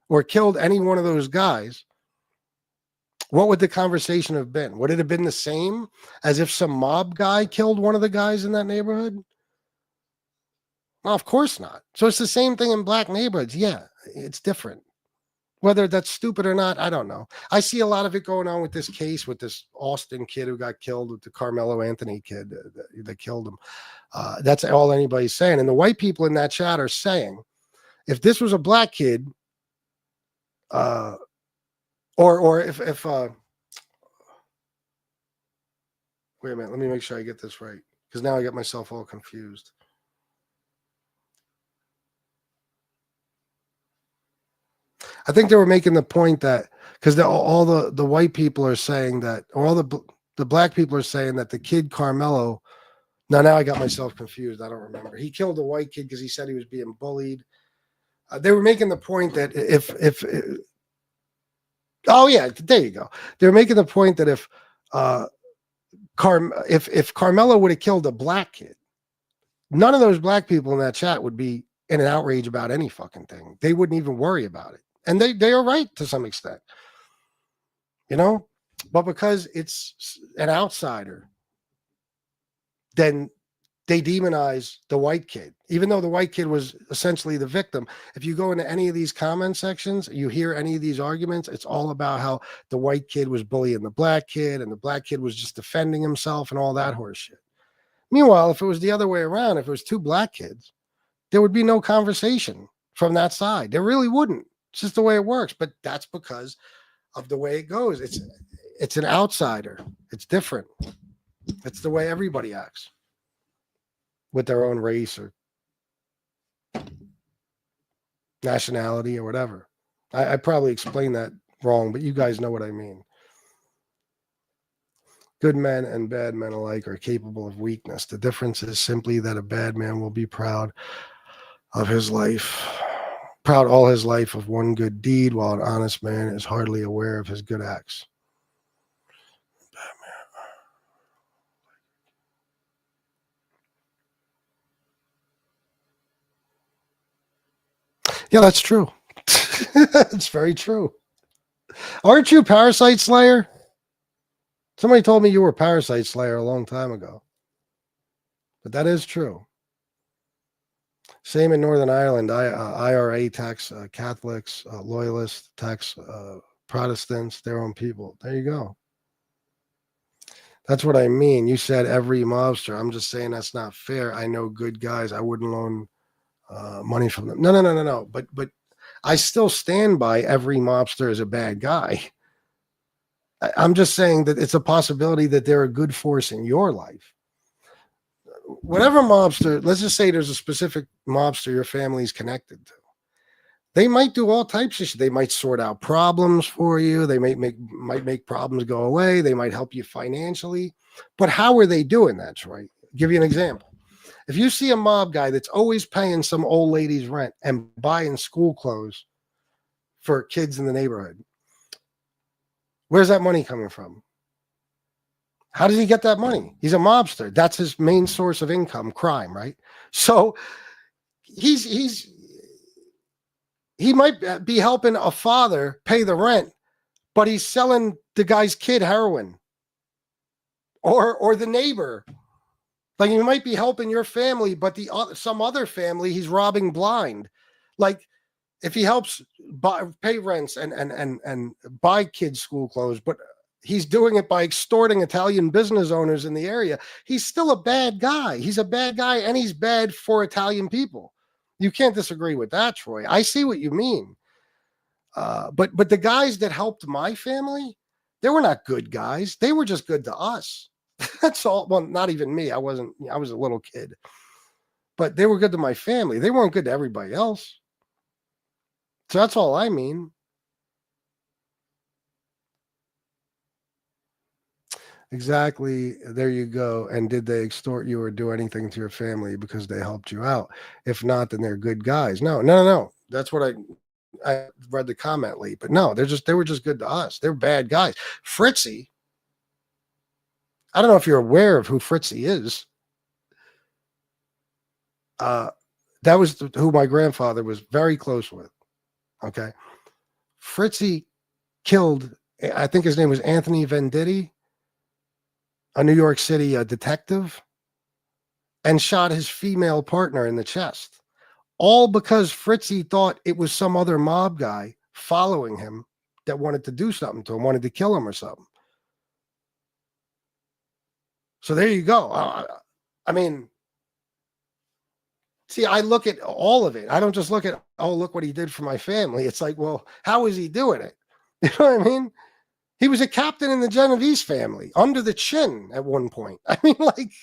or killed any one of those guys, what would the conversation have been? Would it have been the same as if some mob guy killed one of the guys in that neighborhood? Well, of course not. So it's the same thing in black neighborhoods. Yeah, it's different. Whether that's stupid or not, I don't know. I see a lot of it going on with this case with this Austin kid who got killed, with the Carmelo Anthony kid that killed him. That's all anybody's saying. And the white people in that chat are saying, if this was a black kid, or if wait a minute, let me make sure I get this right, because now I get myself all confused. I think they were making the point that because all the white people are saying that, or all the black people are saying that the kid Carmelo. Now I got myself confused. I don't remember. He killed a white kid because he said he was being bullied. They were making the point that if oh yeah, there you go. They're making the point that if Carmelo would have killed a black kid, none of those black people in that chat would be in an outrage about any fucking thing. They wouldn't even worry about it. And they are right to some extent, you know, but because it's an outsider, then they demonize the white kid, even though the white kid was essentially the victim. If you go into any of these comment sections, you hear any of these arguments, it's all about how the white kid was bullying the black kid and the black kid was just defending himself and all that horse shit. Meanwhile, if it was the other way around, if it was two black kids, there would be no conversation from that side. There really wouldn't. It's just the way it works. But that's because of the way it goes. It's an outsider. It's different. It's the way everybody acts with their own race or nationality or whatever. I probably explained that wrong, but you guys know what I mean. Good men and bad men alike are capable of weakness. The difference is simply that a bad man will be proud of his life, proud all his life of one good deed, while an honest man is hardly aware of his good acts. Yeah, that's true. It's very true. Aren't you Parasite Slayer? Somebody told me you were Parasite Slayer a long time ago. But that is true. Same in Northern Ireland. IRA tax Catholics, Loyalists tax Protestants, their own people. There you go. That's what I mean. You said every mobster. I'm just saying that's not fair. I know good guys. I wouldn't loan money from them. No. But I still stand by every mobster is a bad guy. I'm just saying that it's a possibility that they're a good force in your life. Whatever mobster, let's just say there's a specific mobster your family's connected to. They might do all types of shit. They might sort out problems for you. They might make problems go away. They might help you financially. But how are they doing that, Troy? I'll give you an example. If you see a mob guy that's always paying some old lady's rent and buying school clothes for kids in the neighborhood, where's that money coming from? How does he get that money? He's a mobster. That's his main source of income, crime, right? So he might be helping a father pay the rent, but he's selling the guy's kid heroin or the neighbor. Like, you might be helping your family, but some other family he's robbing blind. Like, if he helps pay rents and buy kids school clothes, but he's doing it by extorting Italian business owners in the area, he's still a bad guy. He's a bad guy, and he's bad for Italian people. You can't disagree with that, Troy. I see what you mean. But the guys that helped my family, they were not good guys. They were just good to us. That's all. Well, not even me. I was a little kid. But they were good to my family. They weren't good to everybody else. So that's all I mean. Exactly. There you go. And did they extort you or do anything to your family because they helped you out? If not, then they're good guys. No. That's what I read the comment late. But no, they were just good to us. They're bad guys. Fritzy, I don't know if you're aware of who Fritzy is. That was who my grandfather was very close with. Okay. Fritzy killed, I think his name was Anthony Venditti, a New York City detective, and shot his female partner in the chest. All because Fritzy thought it was some other mob guy following him that wanted to do something to him, wanted to kill him or something. So there you go. I mean, See, I look at all of it. I don't just look at, oh, look what he did for my family. It's like, well, how is he doing it? You know what I mean? He was a captain in the Genovese family, under the chin at one point. I mean, like,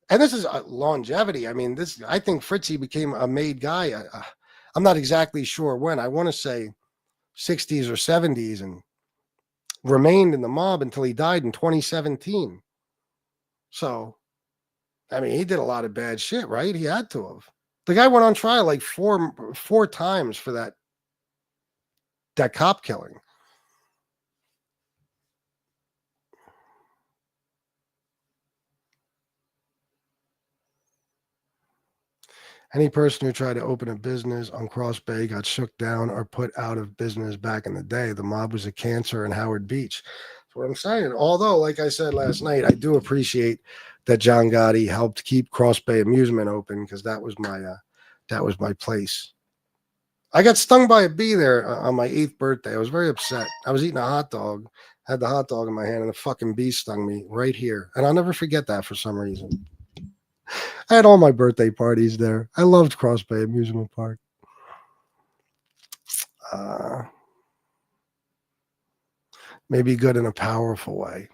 and this is longevity. I mean, I think Fritzy became a made guy. I'm not exactly sure when. I want to say 60s or 70s, and remained in the mob until he died in 2017. So, I mean, he did a lot of bad shit, right? He had to have. The guy went on trial like four times for that cop killing. Any person who tried to open a business on Cross Bay got shook down or put out of business back in the day. The mob was a cancer in Howard Beach. That's what I'm saying. Although, like I said last night, I do appreciate that John Gotti helped keep Cross Bay Amusement open, because that was my place. I got stung by a bee there on my 8th birthday. I was very upset. I was eating a hot dog, had the hot dog in my hand, and a fucking bee stung me right here. And I'll never forget that for some reason. I had all my birthday parties there. I loved Cross Bay Amusement Park. Maybe good in a powerful way.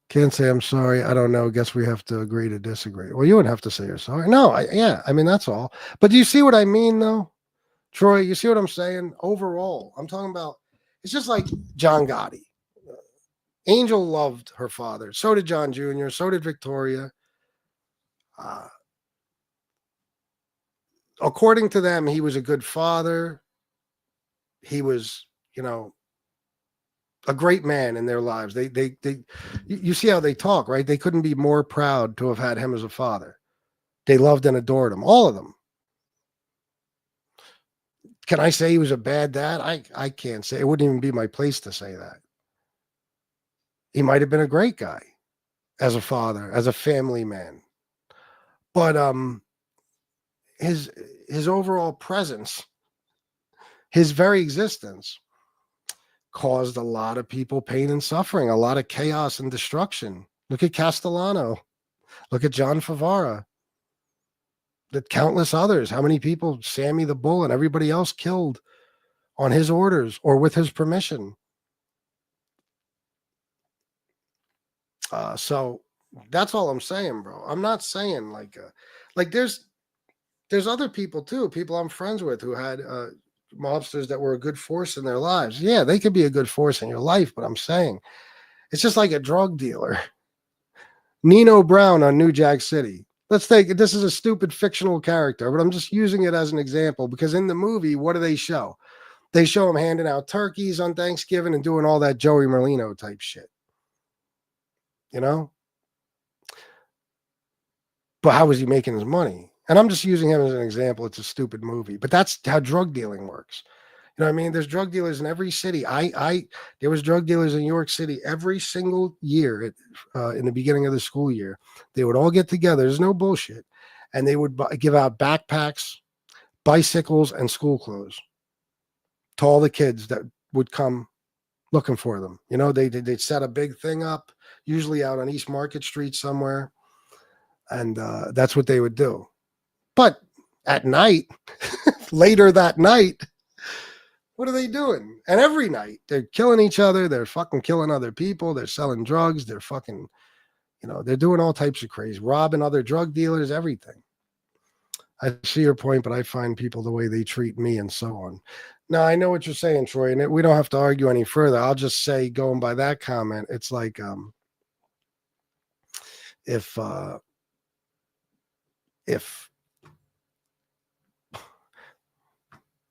Can't say I'm sorry. I don't know. Guess we have to agree to disagree. Well, you wouldn't have to say you're sorry. No, I mean, that's all. But do you see what I mean, though? Troy, you see what I'm saying? Overall, I'm talking about, it's just like John Gotti. Angel loved her father. So did John Jr. So did Victoria. According to them, he was a good father. He was, a great man in their lives. You see how they talk, right? They couldn't be more proud to have had him as a father. They loved and adored him, all of them. Can I say he was a bad dad? I can't say. It wouldn't even be my place to say that. He might have been a great guy as a father, as a family man. But his overall presence, his very existence, caused a lot of people pain and suffering, a lot of chaos and destruction. Look at Castellano. Look at John Favara. The countless others. How many people Sammy the Bull and everybody else killed on his orders or with his permission? So that's all I'm saying, bro. I'm not saying like there's other people too, people I'm friends with who had mobsters that were a good force in their lives. Yeah, they could be a good force in your life, but I'm saying it's just like a drug dealer. Nino Brown on New Jack City. Let's take it. This is a stupid fictional character, but I'm just using it as an example because in the movie, what do they show? They show him handing out turkeys on Thanksgiving and doing all that Joey Merlino type shit. But how was he making his money? And I'm just using him as an example. It's a stupid movie, but that's how drug dealing works. You know what I mean? There's drug dealers in every city. There was drug dealers in New York City every single year in the beginning of the school year. They would all get together. There's no bullshit. And they would give out backpacks, bicycles, and school clothes to all the kids that would come looking for them. They'd set a big thing up, usually out on East Market Street somewhere. And that's what they would do. But at night, later that night, what are they doing? And every night they're killing each other. They're fucking killing other people. They're selling drugs. They're fucking, they're doing all types of crazy, robbing other drug dealers, everything. I see your point, but I find people the way they treat me and so on. Now, I know what you're saying, Troy, and we don't have to argue any further. I'll just say, going by that comment, it's like if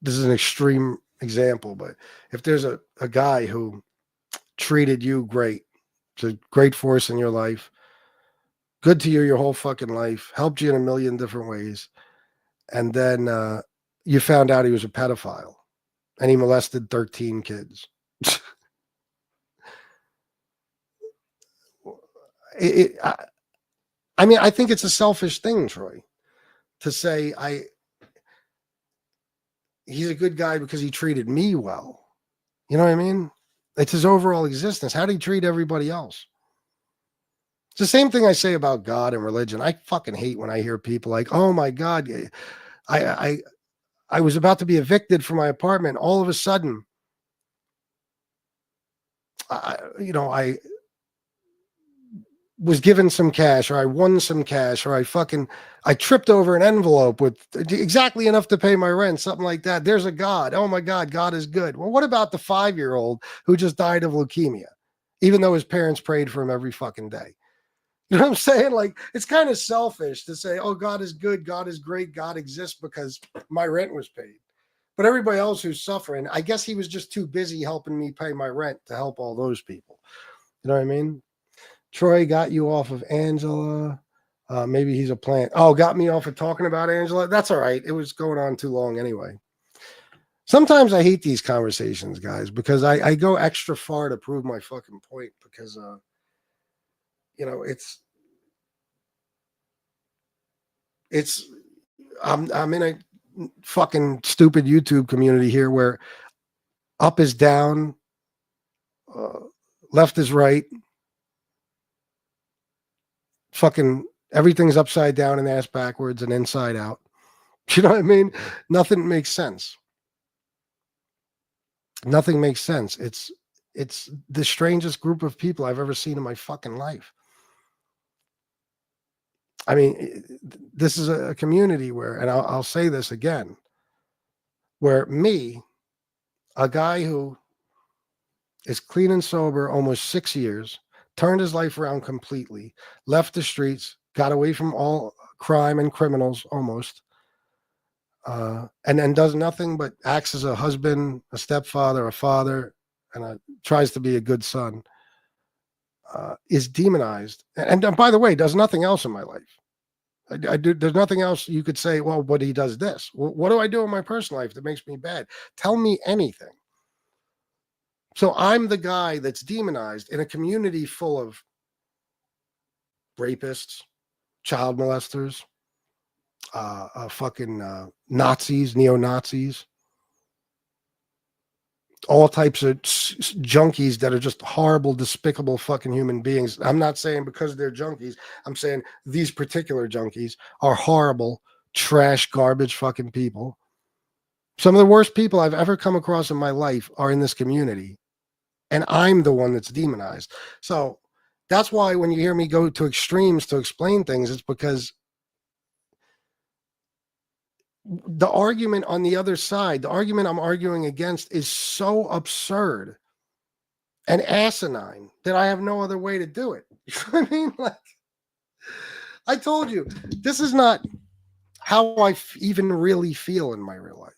this is an extreme example, but if there's a guy who treated you great, it's a great force in your life, good to you your whole fucking life, helped you in a million different ways, and then you found out he was a pedophile and he molested 13 kids. I mean, I think it's a selfish thing, Troy, to say he's a good guy because he treated me well. You know what I mean? It's his overall existence. How did he treat everybody else? It's the same thing I say about God and religion. I fucking hate when I hear people like, "Oh my God, I was about to be evicted from my apartment. All of a sudden, I was given some cash, or I won some cash, or I tripped over an envelope with exactly enough to pay my rent, something like that. There's a God. Oh my God, God is good." Well, what about the 5-year-old who just died of leukemia, even though his parents prayed for him every fucking day? You know what I'm saying? Like, it's kind of selfish to say, "Oh, God is good, God is great, God exists because my rent was paid." But everybody else who's suffering, I guess he was just too busy helping me pay my rent to help all those people. You know what I mean? Troy got you off of Angela. Maybe he's a plant. Oh, got me off of talking about Angela. That's all right. It was going on too long anyway. Sometimes I hate these conversations, guys, because I go extra far to prove my fucking point because, I'm in a fucking stupid YouTube community here where up is down, uh, left is right, fucking everything's upside down and ass backwards and inside out. You know what I mean? Nothing makes sense. Nothing makes sense. It's the strangest group of people I've ever seen in my fucking life. I mean, this is a community where, and I'll say this again, where me, a guy who is clean and sober almost 6 years, turned his life around completely, left the streets, got away from all crime and criminals almost, and then does nothing but acts as a husband, a stepfather, a father, and tries to be a good son, is demonized. And by the way, does nothing else in my life. There's nothing else you could say, well, but he does this. Well, what do I do in my personal life that makes me bad? Tell me anything. So I'm the guy that's demonized in a community full of rapists, child molesters, fucking Nazis, neo-Nazis, all types of junkies that are just horrible, despicable fucking human beings. I'm not saying because they're junkies. I'm saying these particular junkies are horrible, trash, garbage fucking people. Some of the worst people I've ever come across in my life are in this community. And I'm the one that's demonized. So that's why when you hear me go to extremes to explain things, it's because the argument on the other side, the argument I'm arguing against is so absurd and asinine that I have no other way to do it. You know what I mean? Like, I told you, this is not how I even really feel in my real life,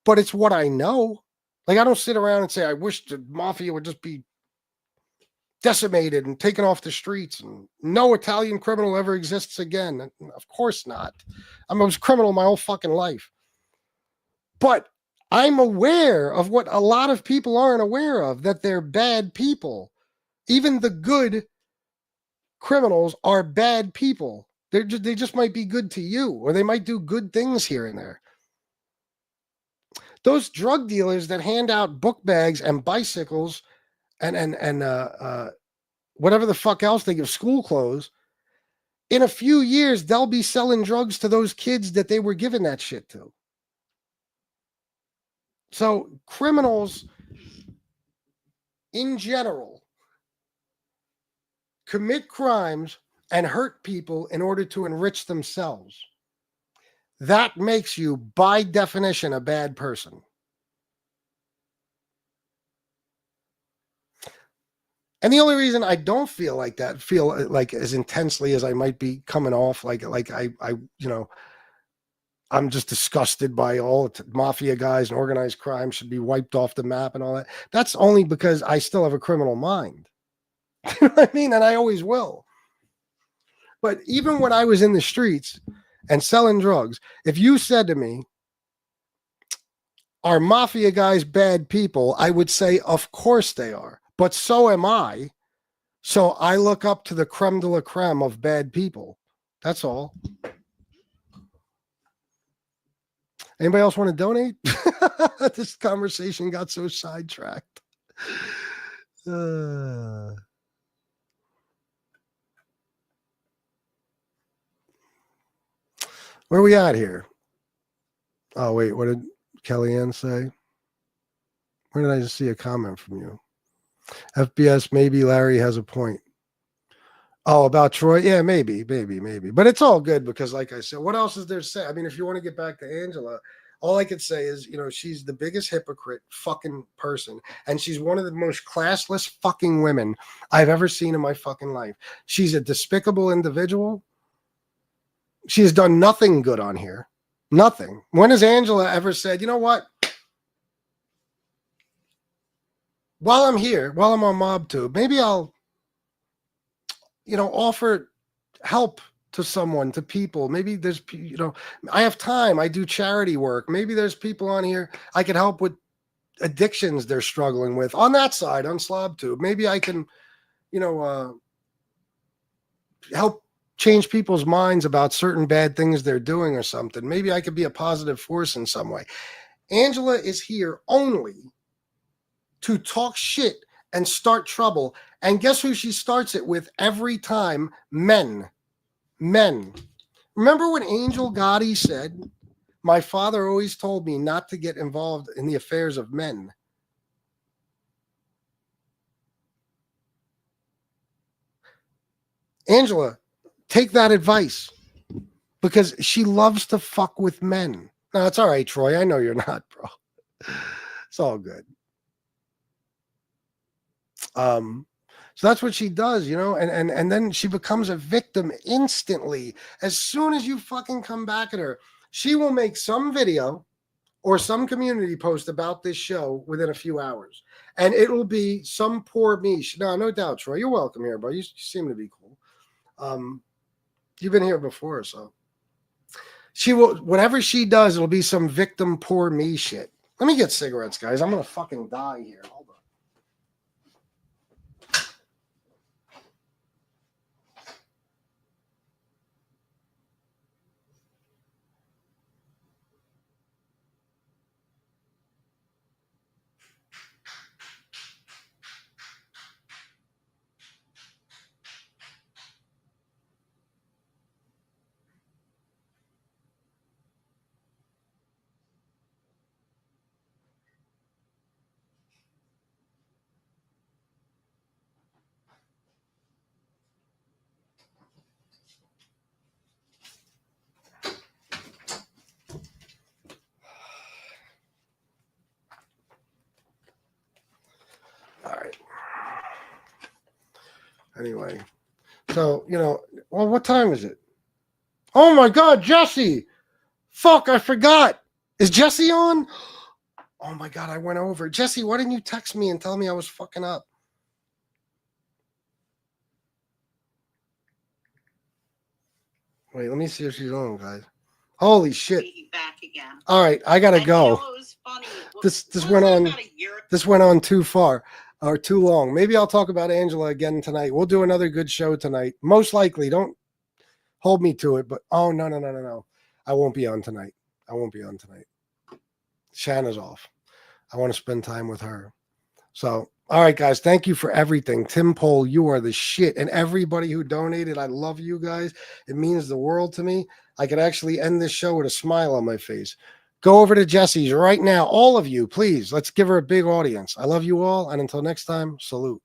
but it's what I know. Like, I don't sit around and say, I wish the mafia would just be decimated and taken off the streets and no Italian criminal ever exists again. Of course not. I was a criminal my whole fucking life. But I'm aware of what a lot of people aren't aware of, that they're bad people. Even the good criminals are bad people. They just might be good to you, or they might do good things here and there. Those drug dealers that hand out book bags and bicycles and whatever the fuck else they give, school clothes, in a few years, they'll be selling drugs to those kids that they were giving that shit to. So criminals in general commit crimes and hurt people in order to enrich themselves. That makes you, by definition, a bad person. And the only reason I don't feel like that, feel like as intensely as I might be coming off, like I'm just disgusted by all mafia guys and organized crime should be wiped off the map and all that. That's only because I still have a criminal mind. You know what I mean? And I always will. But even when I was in the streets and selling drugs, if you said to me, are mafia guys bad people? I would say, of course they are. But so am I. So I look up to the creme de la creme of bad people. That's all. Anybody else want to donate? This conversation got so sidetracked. Where are we at here? Oh, wait. What did Kellyanne say? Where did I just see a comment from you? FBS, maybe Larry has a point. Oh, about Troy? Yeah, maybe. But it's all good because, like I said, what else is there to say? I mean, if you want to get back to Angela, all I could say is, she's the biggest hypocrite fucking person. And she's one of the most classless fucking women I've ever seen in my fucking life. She's a despicable individual. She has done nothing good on here. Nothing. When has Angela ever said, you know what? While I'm here, while I'm on MobTube, maybe I'll, offer help to someone, to people. Maybe there's, I have time. I do charity work. Maybe there's people on here I could help with addictions they're struggling with on that side, on SlobTube. Maybe I can, help change people's minds about certain bad things they're doing or something. Maybe I could be a positive force in some way. Angela is here only to talk shit and start trouble. And guess who she starts it with every time? Men. Remember when Angel Gotti said, my father always told me not to get involved in the affairs of men. Angela, take that advice because she loves to fuck with men. No, it's all right, Troy. I know you're not, bro. It's all good. So that's what she does, and then she becomes a victim instantly. As soon as you fucking come back at her, she will make some video or some community post about this show within a few hours. And it will be some poor me. No doubt, Troy. You're welcome here, bro. You seem to be cool. You've been here before, so she will, whatever she does, it'll be some victim poor me shit. Let me get cigarettes, guys. I'm gonna fucking die here. Hold on. All right. Anyway, so, well, what time is it? Oh my God, Jesse. Fuck, I forgot. Is Jesse on? Oh my God, I went over. Jesse, why didn't you text me and tell me I was fucking up? Wait, let me see if she's on, guys. Holy shit. Back again. All right, I gotta go. It was funny. This went on too far or too long. Maybe I'll talk about Angela again tonight. We'll do another good show tonight. Most likely. Don't hold me to it, but oh no. I won't be on tonight. Shanna's off. I want to spend time with her. So, all right, guys. Thank you for everything. Tim Pohl, you are the shit. And everybody who donated, I love you guys. It means the world to me. I could actually end this show with a smile on my face. Go over to Jesse's right now. All of you, please. Let's give her a big audience. I love you all. And until next time, salute.